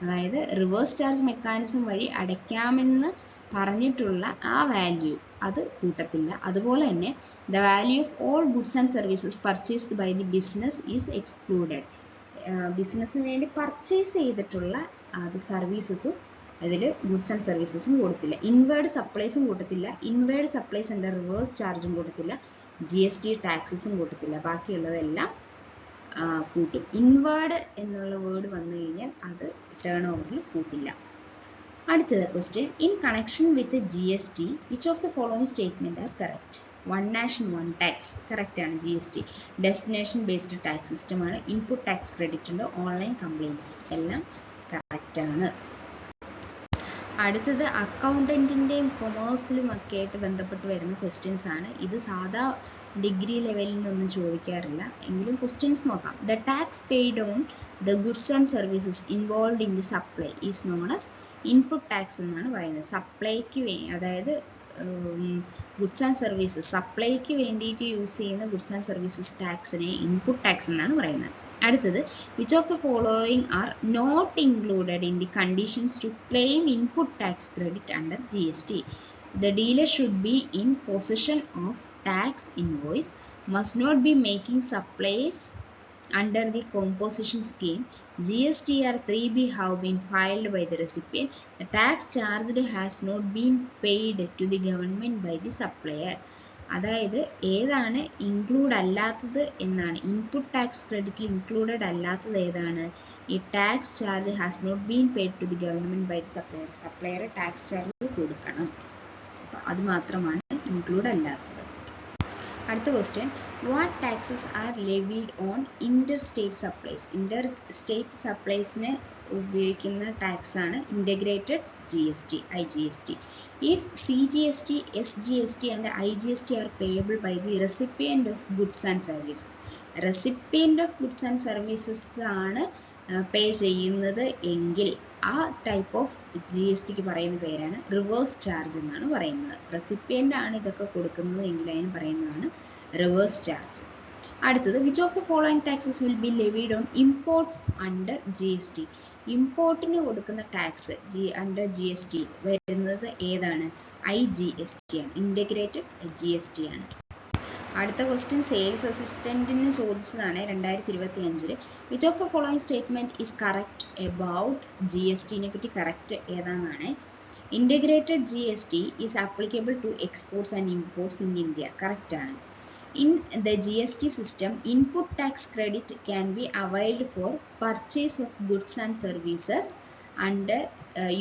അതായത് reverse charge mechanism വഴി അടയ്ക്കാമെന്ന് പറഞ്ഞിട്ടുള്ള ആ value അത് കൂട്ടത്തില്ല. അതുപോലെ തന്നെ the value of all goods and services purchased by the business is excluded. ബിസിനസ്സിന് വേണ്ടി പർച്ചേസ് ചെയ്തിട്ടുള്ള അത് സർവീസസും അതിൽ ഗുഡ്സ് ആൻഡ് സർവീസസും കൂടത്തില്ല. ഇൻവേർഡ് സപ്ലൈസും കൂട്ടത്തില്ല. ഇൻവേർഡ് സപ്ലൈസ് ഉണ്ട് റിവേഴ്സ് ചാർജും കൂട്ടത്തില്ല. GST ടാക്സസും കൂട്ടത്തില്ല. ബാക്കിയുള്ളതെല്ലാം കൂട്ടും. ഇൻവേർഡ് എന്നുള്ള വേർഡ് വന്നു കഴിഞ്ഞാൽ അത് ടേൺ ഓവറിൽ കൂട്ടില്ല. അടുത്തത് question, in connection with GST which of the following statement are correct? One nation one tax correct ആണ്. GST ഡെസ്റ്റിനേഷൻ ബേസ്ഡ് ടാക്സ് സിസ്റ്റമാണ്. ഇൻപുട്ട് ടാക്സ് ക്രെഡിറ്റ് ഉണ്ട്. ഓൺലൈൻ കംപ്ലയിൻസസ് എല്ലാം കറക്റ്റ് ആണ്. അടുത്തത് അക്കൗണ്ടൻറ്റിൻ്റെയും കൊമേഴ്സിലും ഒക്കെ ആയിട്ട് ബന്ധപ്പെട്ട് വരുന്ന ക്വസ്റ്റ്യൻസ് ആണ്. ഇത് സാധാ ഡിഗ്രി ലെവലിൽ നിന്നൊന്നും ചോദിക്കാറില്ല, എങ്കിലും ക്വസ്റ്റ്യൻസ് നോക്കാം. The tax paid on the goods and services involved in the supply is known as input tax എന്നാണ് പറയുന്നത്. സപ്ലൈക്ക് അതായത് ഗുഡ്സ് ആൻഡ് സർവീസസ് സപ്ലൈക്ക് വേണ്ടിയിട്ട് യൂസ് ചെയ്യുന്ന ഗുഡ്സ് ആൻഡ് സർവീസസ് ടാക്സിനെ ഇൻപുട്ട് ടാക്സ് എന്നാണ് പറയുന്നത്. അടുത്തത്, which of the following are not included in the conditions to claim input tax credit under GST? The dealer should be in possession of tax invoice, must not be making supplies under the composition scheme. GSTR 3B have been filed by the recipient. The tax charged has not been paid to the government by the supplier. അതായത് ഏതാണ് include അല്ലാത്തത് എന്നാണ്. Input tax ക്രെഡിറ്റിൽ included അല്ലാത്തത് ഏതാണ്? ഈ tax charge has not been paid to the government by the supplier. Supplier tax charge കൊടുക്കണം, അപ്പം അത് മാത്രമാണ് ഇൻക്ലൂഡ് അല്ലാത്തത്. അടുത്ത question, what taxes are levied on inter state supplies? Inter state സപ്ലൈസിന് ഉപയോഗിക്കുന്ന ടാക്സ് ആണ് integrated GST IGST. If CGST, SGST and IGST are payable by the recipient of goods and services, recipient of goods and services ആണ് പേ ചെയ്യുന്നത് എങ്കിൽ ആ type of GSTക്ക് പറയുന്ന പേരാണ് reverse charge എന്നാണ് പറയുന്നത്. റെസിപ്പിയൻ്റ് ആണ് ഇതൊക്കെ കൊടുക്കുന്നത് എങ്കിൽ അതിന് പറയുന്നതാണ് റിവേഴ്സ് ചാർജ്. അടുത്തത് which of the following taxes will be levied on imports under GST? ഇമ്പോർട്ടിന് കൊടുക്കുന്ന ടാക്സ് അണ്ടർ GST വരുന്നത് ഏതാണ്? IGST ആണ്, ഇൻ്റഗ്രേറ്റഡ് GST ആണ്. അടുത്ത ക്വസ്റ്റ്യൻ സെയിൽസ് അസിസ്റ്റന്റിന് ചോദിച്ചതാണ് 2025. Which of the following statement is correct about GSTനെ പറ്റി കറക്റ്റ് ഏതാണെന്നാണ്. Integrated GST is applicable to exports and imports in India. Correct ആണ്. In the GST system, input tax credit can be availed for purchase of goods and services under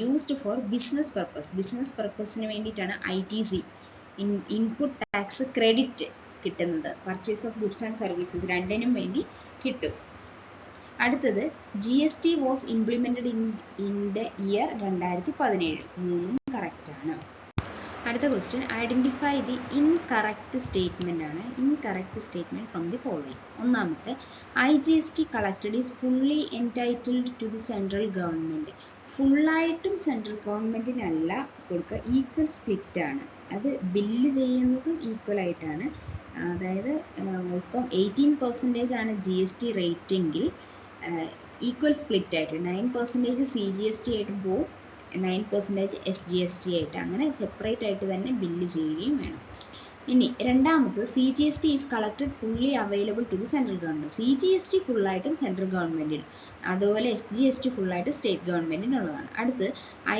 used for business purpose. Business purpose-ന് വേണ്ടിയിട്ടാണ് ITC input tax credit കിട്ടുന്നത്. Purchase of goods and services രണ്ടിനും വേണ്ടി കിട്ടും. അടുത്തത് GST was implemented in the year 2017. മൂന്നും കറക്റ്റാണ്. അടുത്ത question identify the incorrect statement ആണ്. Incorrect statement from the following. ഒന്നാമത്തെ IGST collected is fully entitled to the central government. ഫുള്ളായിട്ടും സെൻട്രൽ ഗവൺമെൻറ്റിനല്ല കൊടുക്കുക, ഈക്വൽ സ്പ്ലിറ്റ് ആണ്. അത് ബില്ല് ചെയ്യുന്നതും ഈക്വൽ ആയിട്ടാണ്. അതായത് ഇപ്പം 18% ആണ് GST റേറ്റ് എങ്കിൽ ഈക്വൽ സ്പ്ലിറ്റ് ആയിട്ട് 9% CGST ആയിട്ട് പോകും, 9% SGST ആയിട്ട്, അങ്ങനെ സെപ്പറേറ്റ് ആയിട്ട് തന്നെ ബില്ല് ചെയ്യുകയും വേണം. ഇനി രണ്ടാമത് CGST is collected fully available to the central government. CGST ഫുള്ളായിട്ടും സെൻട്രൽ ഗവൺമെൻറ്റിന്, അതുപോലെ SGST ഫുള്ളായിട്ട് സ്റ്റേറ്റ് ഗവൺമെൻറ്റിനുള്ളതാണ്. അടുത്ത്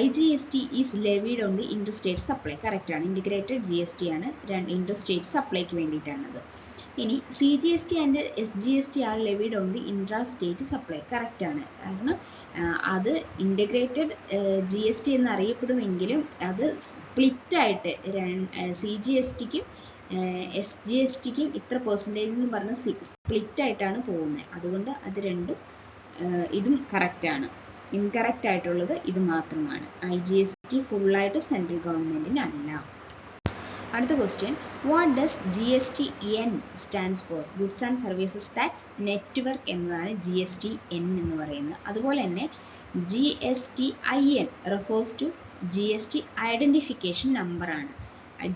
IGST is levied on the inter state supply. കറക്റ്റാണ്, ഇൻ്റഗ്രേറ്റഡ് GST ആണ്, ഇൻ്റർ സ്റ്റേറ്റ് സപ്ലൈക്ക് വേണ്ടിയിട്ടാണത്. ഇനി CGST and SGST are levied on the intra state supply. കറക്റ്റാണ്, കാരണം അത് ഇൻ്റഗ്രേറ്റഡ് GST എന്നറിയപ്പെടുമെങ്കിലും അത് സ്പ്ലിറ്റായിട്ട് CGSTക്കും SGSTക്കും ഇത്ര പെർസെൻറ്റേജ് എന്ന് പറഞ്ഞ് സ്പ്ലിറ്റായിട്ടാണ് പോകുന്നത്. അതുകൊണ്ട് അത് രണ്ടും ഇതും കറക്റ്റാണ്. ഇൻകറക്റ്റ് ആയിട്ടുള്ളത് ഇത് മാത്രമാണ്. IGST ഫുള്ളായിട്ട് സെൻട്രൽ ഗവൺമെൻറ്റിനല്ല. അടുത്ത question what does GSTN stands for? Goods and services tax network എന്നതാണ് GSTN എന്ന് പറയുന്നത്. അതുപോലെ തന്നെ GSTIN refers to GST identification നമ്പറാണ്.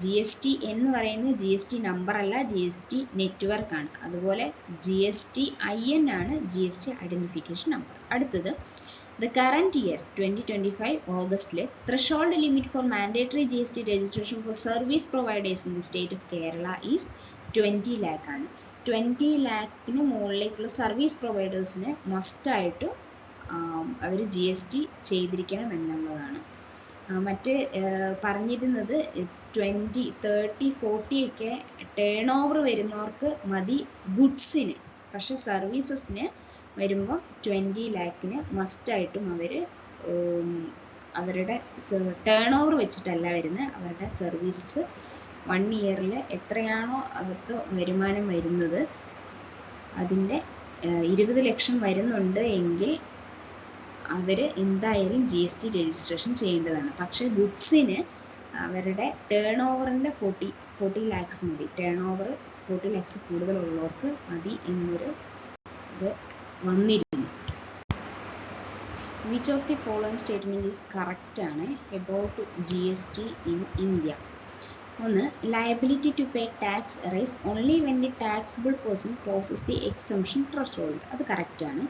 GSTN എന്ന് പറയുന്നത് GST നമ്പർ അല്ല, GST നെറ്റ്വർക്ക് ആണ്. അതുപോലെ GSTIN ആണ് GST ഐഡൻറ്റിഫിക്കേഷൻ നമ്പർ. അടുത്തത് The current year 2025 ഓഗസ്റ്റിലെ threshold limit for mandatory GST registration for service providers in the state of Kerala is 20 lakh ആണ്. 20 lakhന് മുകളിലേക്കുള്ള സർവീസ് പ്രൊവൈഡേഴ്സിന് മസ്റ്റായിട്ട് അവർ GST ചെയ്തിരിക്കണം എന്നുള്ളതാണ്. മറ്റ് പറഞ്ഞിരുന്നത് 20, 30, 40 ഒക്കെ ടേൺ ഓവർ വരുന്നവർക്ക് മതി ഗുഡ്സിന്. പക്ഷെ സർവീസസിന് വരുമ്പോൾ 20 lakhന് മസ്റ്റായിട്ടും അവർ അവരുടെ ടേൺ ഓവർ വെച്ചിട്ടല്ല വരുന്നത്. അവരുടെ സർവീസസ് 1 ഇയറിൽ എത്രയാണോ അവർക്ക് വരുമാനം വരുന്നത് അതിൻ്റെ 20 ലക്ഷം വരുന്നുണ്ട് എങ്കിൽ അവർ എന്തായാലും GST രജിസ്ട്രേഷൻ ചെയ്യേണ്ടതാണ്. പക്ഷേ ഗുഡ്സിന് അവരുടെ ടേൺ ഓവറിൻ്റെ 40 lakhs മതി. ടേൺ ഓവർ 40 lakhs കൂടുതലുള്ളവർക്ക് മതി എന്നൊരു ഇത് വന്നിരുന്നു. Which of the following statement is correct ആണ് അബൌട്ട് GST ഇൻ ഇന്ത്യ? ഒന്ന്, liability to pay tax rise only when the taxable person crosses the exemption threshold. അത് കറക്റ്റാണ്.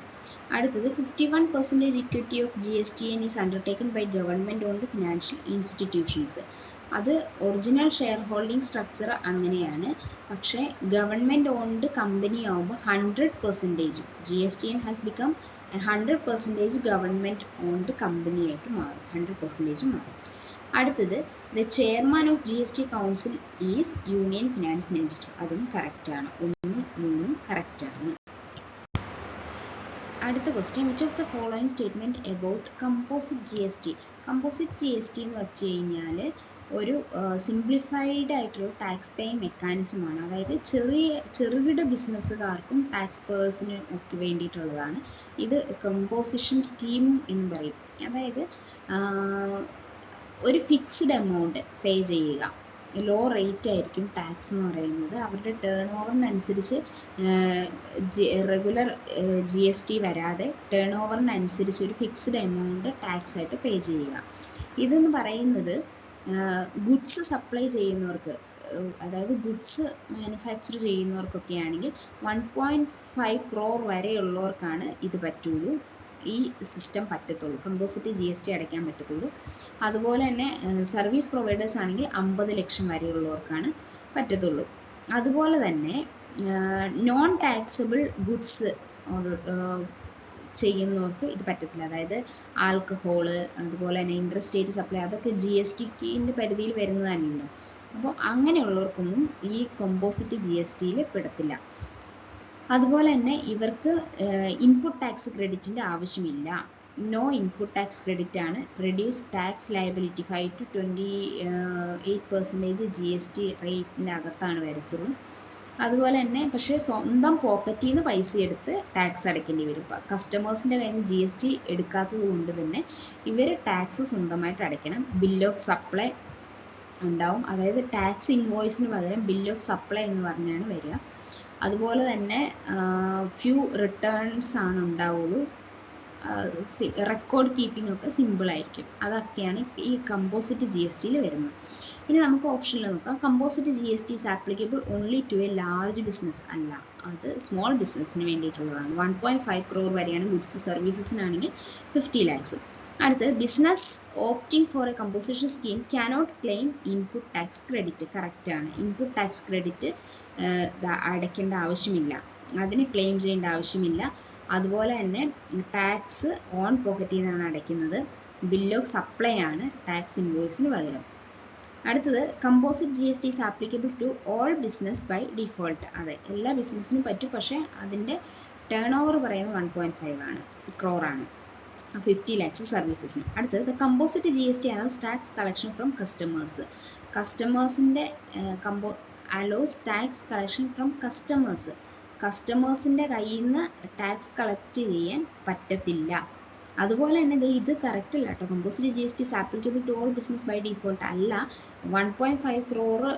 അടുത്തത് 51% equity of GSTN is undertaken by government owned financial institutions. അത് original shareholding structure അങ്ങനെയാണ്. പക്ഷേ government owned company ആകുമ്പോൾ 100% GSTN has become 100% government owned company ആയിട്ട് മാറും, 100% മാറും. അടുത്തത് the chairman of GST council is union finance minister. അതും കറക്റ്റാണ്. 1, 3 കറക്റ്റാണ്. അടുത്ത question which of the following statement about composite GST? Composite GST എന്ന് വെച്ച് കഴിഞ്ഞാൽ ഒരു സിംപ്ലിഫൈഡ് ആയിട്ടുള്ള ടാക്സ് പേയിങ് മെക്കാനിസമാണ്. അതായത് ചെറുകിട ബിസിനസ്സുകാർക്കും ടാക്സ് പേഴ്സിനും ഒക്കെ വേണ്ടിയിട്ടുള്ളതാണ്. ഇത് കമ്പോസിഷൻ സ്കീം എന്ന് പറയും. അതായത് ഒരു ഫിക്സ്ഡ് എമൗണ്ട് പേ ചെയ്യുക. ലോ റേറ്റ് ആയിരിക്കും ടാക്സ് എന്ന് പറയുന്നത്. അവരുടെ ടേൺ ഓവറിനനുസരിച്ച് റെഗുലർ GST വരാതെ ടേൺ ഓവറിനനുസരിച്ച് ഒരു ഫിക്സ്ഡ് എമൗണ്ട് ടാക്സ് ആയിട്ട് പേ ചെയ്യുക. ഇതെന്ന് പറയുന്നത് ഗുഡ്സ് സപ്ലൈ ചെയ്യുന്നവർക്ക് അതായത് ഗുഡ്സ് മാനുഫാക്ചർ ചെയ്യുന്നവർക്കൊക്കെ ആണെങ്കിൽ 1.5 crore വരെയുള്ളവർക്കാണ് ഇത് പറ്റുള്ളൂ, ഈ സിസ്റ്റം പറ്റത്തുള്ളൂ, കമ്പോസിറ്റ് GST അടയ്ക്കാൻ പറ്റത്തുള്ളൂ. അതുപോലെ തന്നെ സർവീസ് പ്രൊവൈഡേഴ്സ് ആണെങ്കിൽ 50 ലക്ഷം വരെയുള്ളവർക്കാണ് പറ്റത്തുള്ളൂ. അതുപോലെ തന്നെ നോൺ ടാക്സബിൾ ഗുഡ്സ് ചെയ്യുന്നവർക്ക് ഇത് പറ്റത്തില്ല. അതായത് ആൽക്കഹോള്, അതുപോലെ തന്നെ ഇൻ്റർ സ്റ്റേറ്റ് സപ്ലൈ, അതൊക്കെ GSTൻ്റെ പരിധിയിൽ വരുന്നത് തന്നെയുണ്ട്. അപ്പോൾ അങ്ങനെയുള്ളവർക്കൊന്നും ഈ കമ്പോസിറ്റ് GSTയിൽ പെടത്തില്ല. അതുപോലെ തന്നെ ഇവർക്ക് ഇൻപുട്ട് ടാക്സ് ക്രെഡിറ്റിൻ്റെ ആവശ്യമില്ല. നോ ഇൻപുട്ട് ടാക്സ് ക്രെഡിറ്റ് ആണ്. Reduce tax liability 5 to 28% GST റേറ്റിൻ്റെ അകത്താണ് വരത്തുള്ളൂ. അതുപോലെ തന്നെ പക്ഷേ സ്വന്തം പോക്കറ്റിൽ നിന്ന് പൈസ എടുത്ത് ടാക്സ് അടയ്ക്കേണ്ടി വരും. കസ്റ്റമേഴ്സിൻ്റെ കയ്യിൽ നിന്ന് GST എടുക്കാത്തത് കൊണ്ട് തന്നെ ഇവർ ടാക്സ് സ്വന്തമായിട്ട് അടയ്ക്കണം. ബിൽ ഓഫ് സപ്ലൈ ഉണ്ടാവും, അതായത് ടാക്സ് ഇൻവോയ്സിന് പകരം ബിൽ ഓഫ് സപ്ലൈ എന്ന് പറഞ്ഞാണ് വരിക. അതുപോലെ തന്നെ ഫ്യൂ റിട്ടേൺസ് ആണ് ഉണ്ടാവുള്ളൂ. റെക്കോർഡ് കീപ്പിംഗ് ഒക്കെ സിമ്പിളായിരിക്കും. അതൊക്കെയാണ് ഈ കമ്പോസിറ്റ് GSTയിൽ വരുന്നത്. ഇനി നമുക്ക് ഓപ്ഷനിൽ നോക്കാം. Composite GST is applicable only to a large business. അല്ല, അത് സ്മോൾ ബിസിനസ്സിന് വേണ്ടിയിട്ടുള്ളതാണ്. 1.5 crore വരെയാണ്. ഗുഡ്സ് സർവീസസിനാണെങ്കിൽ 50 lakhs. അടുത്ത് business opting for a composition scheme cannot claim input tax credit. കറക്റ്റാണ്. ഇൻപുട്ട് ടാക്സ് ക്രെഡിറ്റ് അടയ്ക്കേണ്ട ആവശ്യമില്ല, അതിന് ക്ലെയിം ചെയ്യേണ്ട ആവശ്യമില്ല. അതുപോലെ തന്നെ ടാക്സ് ഓൺ പോക്കറ്റിൽ നിന്നാണ് അടയ്ക്കുന്നത്. ബിൽ ഓഫ് സപ്ലൈ ആണ് ടാക്സ് ഇൻവോയ്സിന് പകരം. അടുത്തത് composite GST is applicable to all business by default. അതെ, എല്ലാ ബിസിനസ്സിനും പറ്റും, പക്ഷേ അതിൻ്റെ ടേൺ ഓവർ പറയുന്നത് 1.5 crore ആണ്. 50 lakhs സർവീസസിന്. അടുത്തത് the composite GST allows tax collection from customers. കസ്റ്റമേഴ്സിൻ്റെ അലോസ് ടാക്സ് കളക്ഷൻ ഫ്രം കസ്റ്റമേഴ്സിൻ്റെ കയ്യിൽ നിന്ന് ടാക്സ് കളക്ട് ചെയ്യാൻ പറ്റത്തില്ല. അതുപോലെ തന്നെ ഇത് കറക്റ്റ് അല്ല കേട്ടോ. Composite GST is applicable to all business by default അല്ല. 1.5 crore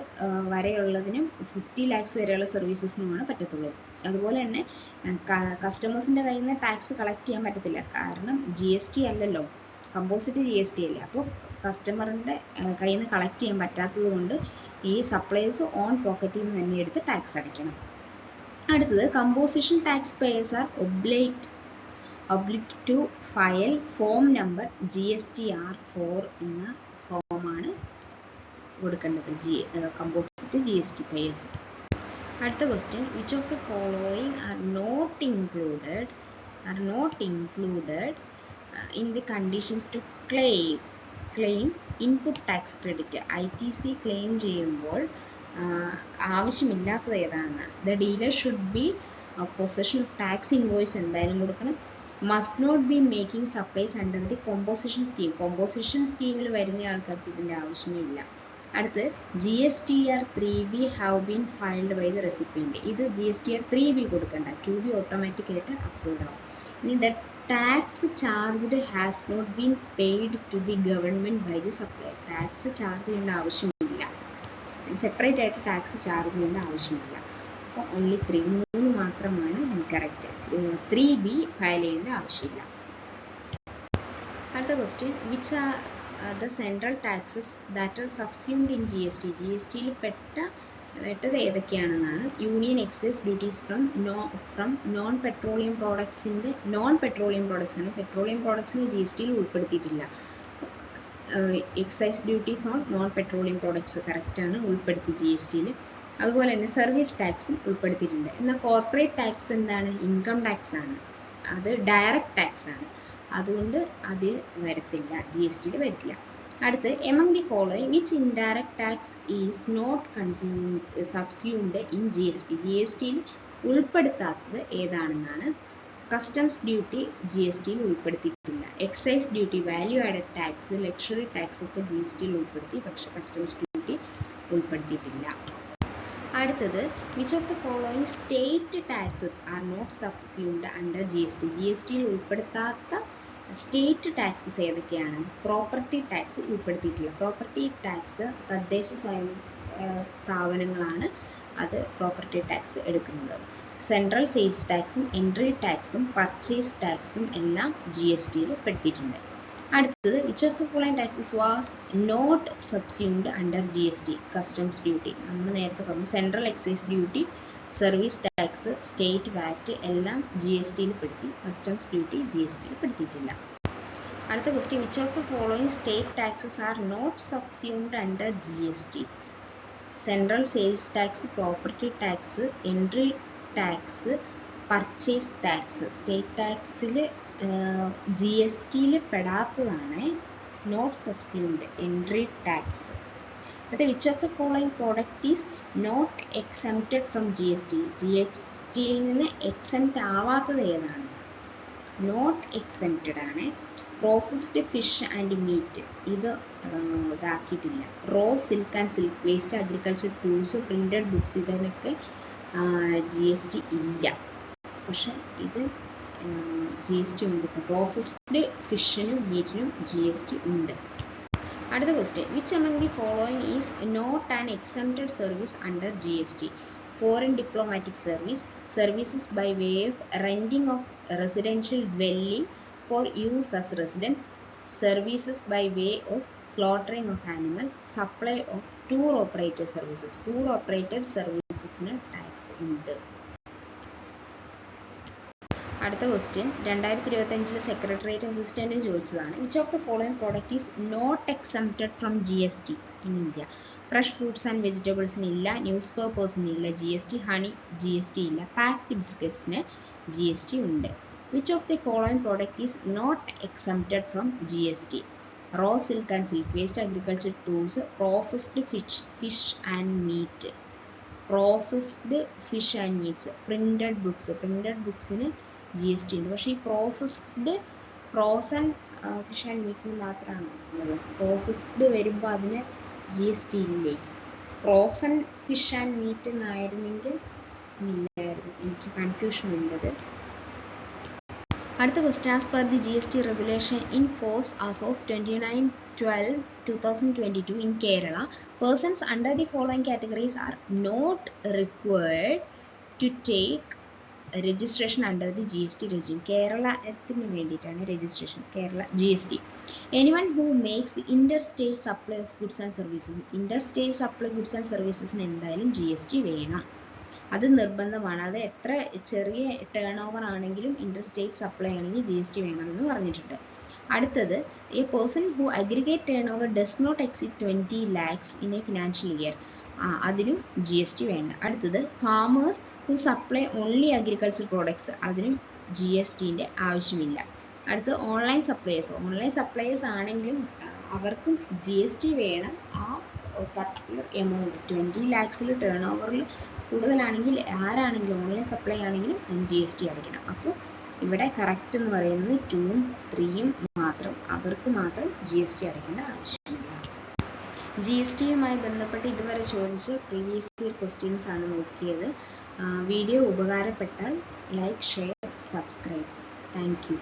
വരെയുള്ളതിനും 50 lakhs വരെയുള്ള സർവീസസിനുമാണ് പറ്റത്തുള്ളൂ. അതുപോലെ തന്നെ കസ്റ്റമേഴ്സിൻ്റെ കയ്യിൽ നിന്ന് ടാക്സ് കളക്ട് ചെയ്യാൻ പറ്റത്തില്ല, കാരണം GST അല്ലല്ലോ, കമ്പോസിറ്റ് GST അല്ലേ. അപ്പോൾ കസ്റ്റമറിൻ്റെ കയ്യിൽ നിന്ന് കളക്ട് ചെയ്യാൻ പറ്റാത്തത് കൊണ്ട് ഈ സപ്ലൈസ് ഓൺ പോക്കറ്റിൽ നിന്ന് തന്നെ എടുത്ത് ടാക്സ് അടയ്ക്കണം. അടുത്തത് composition tax payers are obligate to file form number GSTR4 എന്ന ഫോമാണ് കൊടുക്കേണ്ടത് കമ്പോസിറ്റ് GST പേയേഴ്സ്. അടുത്ത question, which of the following are not included in the conditions to claim input tax credit. ITC claim ചെയ്യുമ്പോൾ ആവശ്യമില്ലാത്തത് ഏതാണെന്നാണ്. The dealer should be possession of tax invoice എന്തായാലും കൊടുക്കണം. Must not be making supplies under the composition scheme. Composition സ്കീമിൽ വരുന്ന ആൾക്കാർക്ക് ഇതിൻ്റെ ആവശ്യമില്ല. അടുത്ത് GSTR 3B have been filed by the recipient. ഇത് GSTR 3B കൊടുക്കണ്ട, 2B ഓട്ടോമാറ്റിക് ആയിട്ട് അപ്രൂവ്ഡ് ആവും. ഇനി the tax charged has not been paid to the government by the supply. Tax charge ചെയ്യേണ്ട ആവശ്യമില്ല, സെപ്പറേറ്റ് ആയിട്ട് ടാക്സ് ചാർജ് ചെയ്യേണ്ട ആവശ്യമില്ല. അപ്പോൾ ഓൺലി 3 മാത്രമാണ് കറക്റ്റ്. 3B ഫയൽ ചെയ്യേണ്ട ആവശ്യമില്ല. അടുത്ത question, which are the central taxes that are subsumed in GST. GSTയിൽ പെട്ടത് ഏതൊക്കെയാണെന്നാണ്. Union excise duties from non petroleum പ്രോഡക്ട്സിൻ്റെ ആണ്. പെട്രോളിയം പ്രോഡക്ട്സിന് GSTയിൽ ഉൾപ്പെടുത്തിയിട്ടില്ല. Excise duties on non petroleum products കറക്റ്റാണ്, ഉൾപ്പെടുത്തി GSTയിൽ. അതുപോലെ തന്നെ സർവീസ് ടാക്സും ഉൾപ്പെടുത്തിയിട്ടുണ്ട്. എന്നാൽ കോർപ്പറേറ്റ് ടാക്സ് എന്താണ്? ഇൻകം ടാക്സ് ആണ്, അത് ഡയറക്റ്റ് ടാക്സ് ആണ്, അതുകൊണ്ട് അത് വരത്തില്ല, GSTയിൽ വരത്തില്ല. അടുത്ത്, among the following which indirect tax is not subsumed in GST. GSTയിൽ ഉൾപ്പെടുത്താത്തത് ഏതാണെന്നാണ്. കസ്റ്റംസ് ഡ്യൂട്ടി GSTയിൽ ഉൾപ്പെടുത്തിയിട്ടില്ല. Excise duty, value added tax, luxury tax ഒക്കെ GSTയിൽ ഉൾപ്പെടുത്തി, പക്ഷെ കസ്റ്റംസ് ഡ്യൂട്ടി ഉൾപ്പെടുത്തിയിട്ടില്ല. അടുത്തത്, which of the following state taxes are not subsumed under GST. GSTയിൽ ഉൾപ്പെടുത്താത്ത സ്റ്റേറ്റ് ടാക്സസ് ഏതൊക്കെയാണ്? പ്രോപ്പർട്ടി ടാക്സ് ഉൾപ്പെടുത്തിയിട്ടില്ല. പ്രോപ്പർട്ടി ടാക്സ് തദ്ദേശ സ്വയം സ്ഥാപനങ്ങളാണ് അത് പ്രോപ്പർട്ടി ടാക്സ് എടുക്കുന്നത്. സെൻട്രൽ സെയിൽസ് ടാക്സും എൻട്രി ടാക്സും പർച്ചേസ് ടാക്സും എല്ലാം GSTയിൽ പെടുത്തിയിട്ടുണ്ട്. അടുത്തത് which of the following taxes was not subsumed under GST? Customs duty. നമ്മൾ നേരത്തെ പറഞ്ഞു central excise duty, service tax, state VAT എല്ലാം GSTയിൽ പെടുത്തി. കസ്റ്റംസ് ഡ്യൂട്ടി GSTയിൽ പെടുത്തിയിട്ടില്ല. അടുത്ത question which of the following state taxes are not subsumed under GST? Central sales tax, property tax, entry tax, purchase tax. State ടാക്സിൽ GSTയിൽ പെടാത്തതാണ് not subsumed entry tax. അടുത്ത which of the following product is not exempted from GST? GSTയിൽ നിന്ന് exempt ആവാത്തത് ഏതാണ്? Not exempted ആണ് processed fish and meat. ഇത് ഇതാക്കിയിട്ടില്ല. Raw silk and silk waste, agriculture tools, printed books ഇതിനൊക്കെ GST ഇല്ല. പക്ഷെ ഇത് GST ഉണ്ട്. പ്രോസസ്ഡ് ഫിഷിനും മീറ്റിനും GST ഉണ്ട്. അടുത്ത question which among the following is not an exempted service under GST? Foreign diplomatic service, services by way of renting of residential dwelling for use as residence, services by way of slaughtering of animals, supply of tour operator services. Tour operator servicesന് tax ഉണ്ട്. അടുത്ത question 2025 secretariat assistant ചോദിച്ചതാണ്. Which of the following product is not exempted from GST in India? Fresh fruits and വെജിറ്റബിൾസിന് ഇല്ല, news പേപ്പേഴ്സിന് ഇല്ല GST, honey GST ഇല്ല, packed ബിസ്ക്കറ്റ്സിന് GST ഉണ്ട്. Which of the following product is not exempted from GST? Raw silk and silk waste, agriculture tools, processed fish and meat. Processed fish and meats, printed books. പ്രിന്റഡ് ബുക്സിന് GST ഉണ്ട്. പക്ഷേ ഈ frozen fish and മീറ്റിന് മാത്രമാണ് ഉള്ളത്. Processed വരുമ്പോൾ അതിന് GST ഇല്ലേ? Frozen fish and meet എന്നായിരുന്നെങ്കിൽ ഇല്ലായിരുന്നു. എനിക്ക് കൺഫ്യൂഷൻ ഉള്ളത്. അടുത്ത question as per the GST regulation in force as of 29/12/2022 in Kerala, persons under the following categories are not required to take registration under the GST regime. കേരളത്തിന് വേണ്ടിയിട്ടാണ് registration. Kerala GST. Anyone who makes the interstate supply of goods and services. interstate supply goods and servicesന് എന്തായാലും GST വേണം. അത് നിർബന്ധമാണ്. അത് എത്ര ചെറിയ ടേൺ ഓവർ ആണെങ്കിലും ഇന്റർസ്റ്റേറ്റ് സപ്ലൈ ആണെങ്കിൽ GST വേണമെന്ന് പറഞ്ഞിട്ടുണ്ട്. അടുത്തത് a person who aggregate turnover does not exceed 20 lakhs in a financial year. അതിനും GST വേണ്ട. അടുത്തത് farmers who supply only agriculture products, അതിനും GSTൻ്റെ ആവശ്യമില്ല. അടുത്ത് ഓൺലൈൻ സപ്ലയേഴ്സ് ആണെങ്കിലും അവർക്കും GST വേണം. ആ പർട്ടിക്കുലർ എമൗണ്ട് 20 lakhs ടേൺ ഓവറിൽ കൂടുതലാണെങ്കിൽ ആരാണെങ്കിലും ഓൺലൈൻ സപ്ലൈ ആണെങ്കിലും GST അടയ്ക്കണം. അപ്പോൾ ഇവിടെ കറക്റ്റ് എന്ന് പറയുന്നത് 2ഉം 3ഉം മാത്രം. അവർക്ക് മാത്രം GST അടയ്ക്കേണ്ട ആവശ്യമില്ല. GSTയുമായി ബന്ധപ്പെട്ട് ഇതുവരെ ചോദിച്ച പ്രീവിയസ് ഇയർ ക്വസ്റ്റ്യൻസ് ആണ് നോക്കിയത്. വീഡിയോ ഉപകാരപ്പെട്ടാൽ like, share, subscribe. Thank U.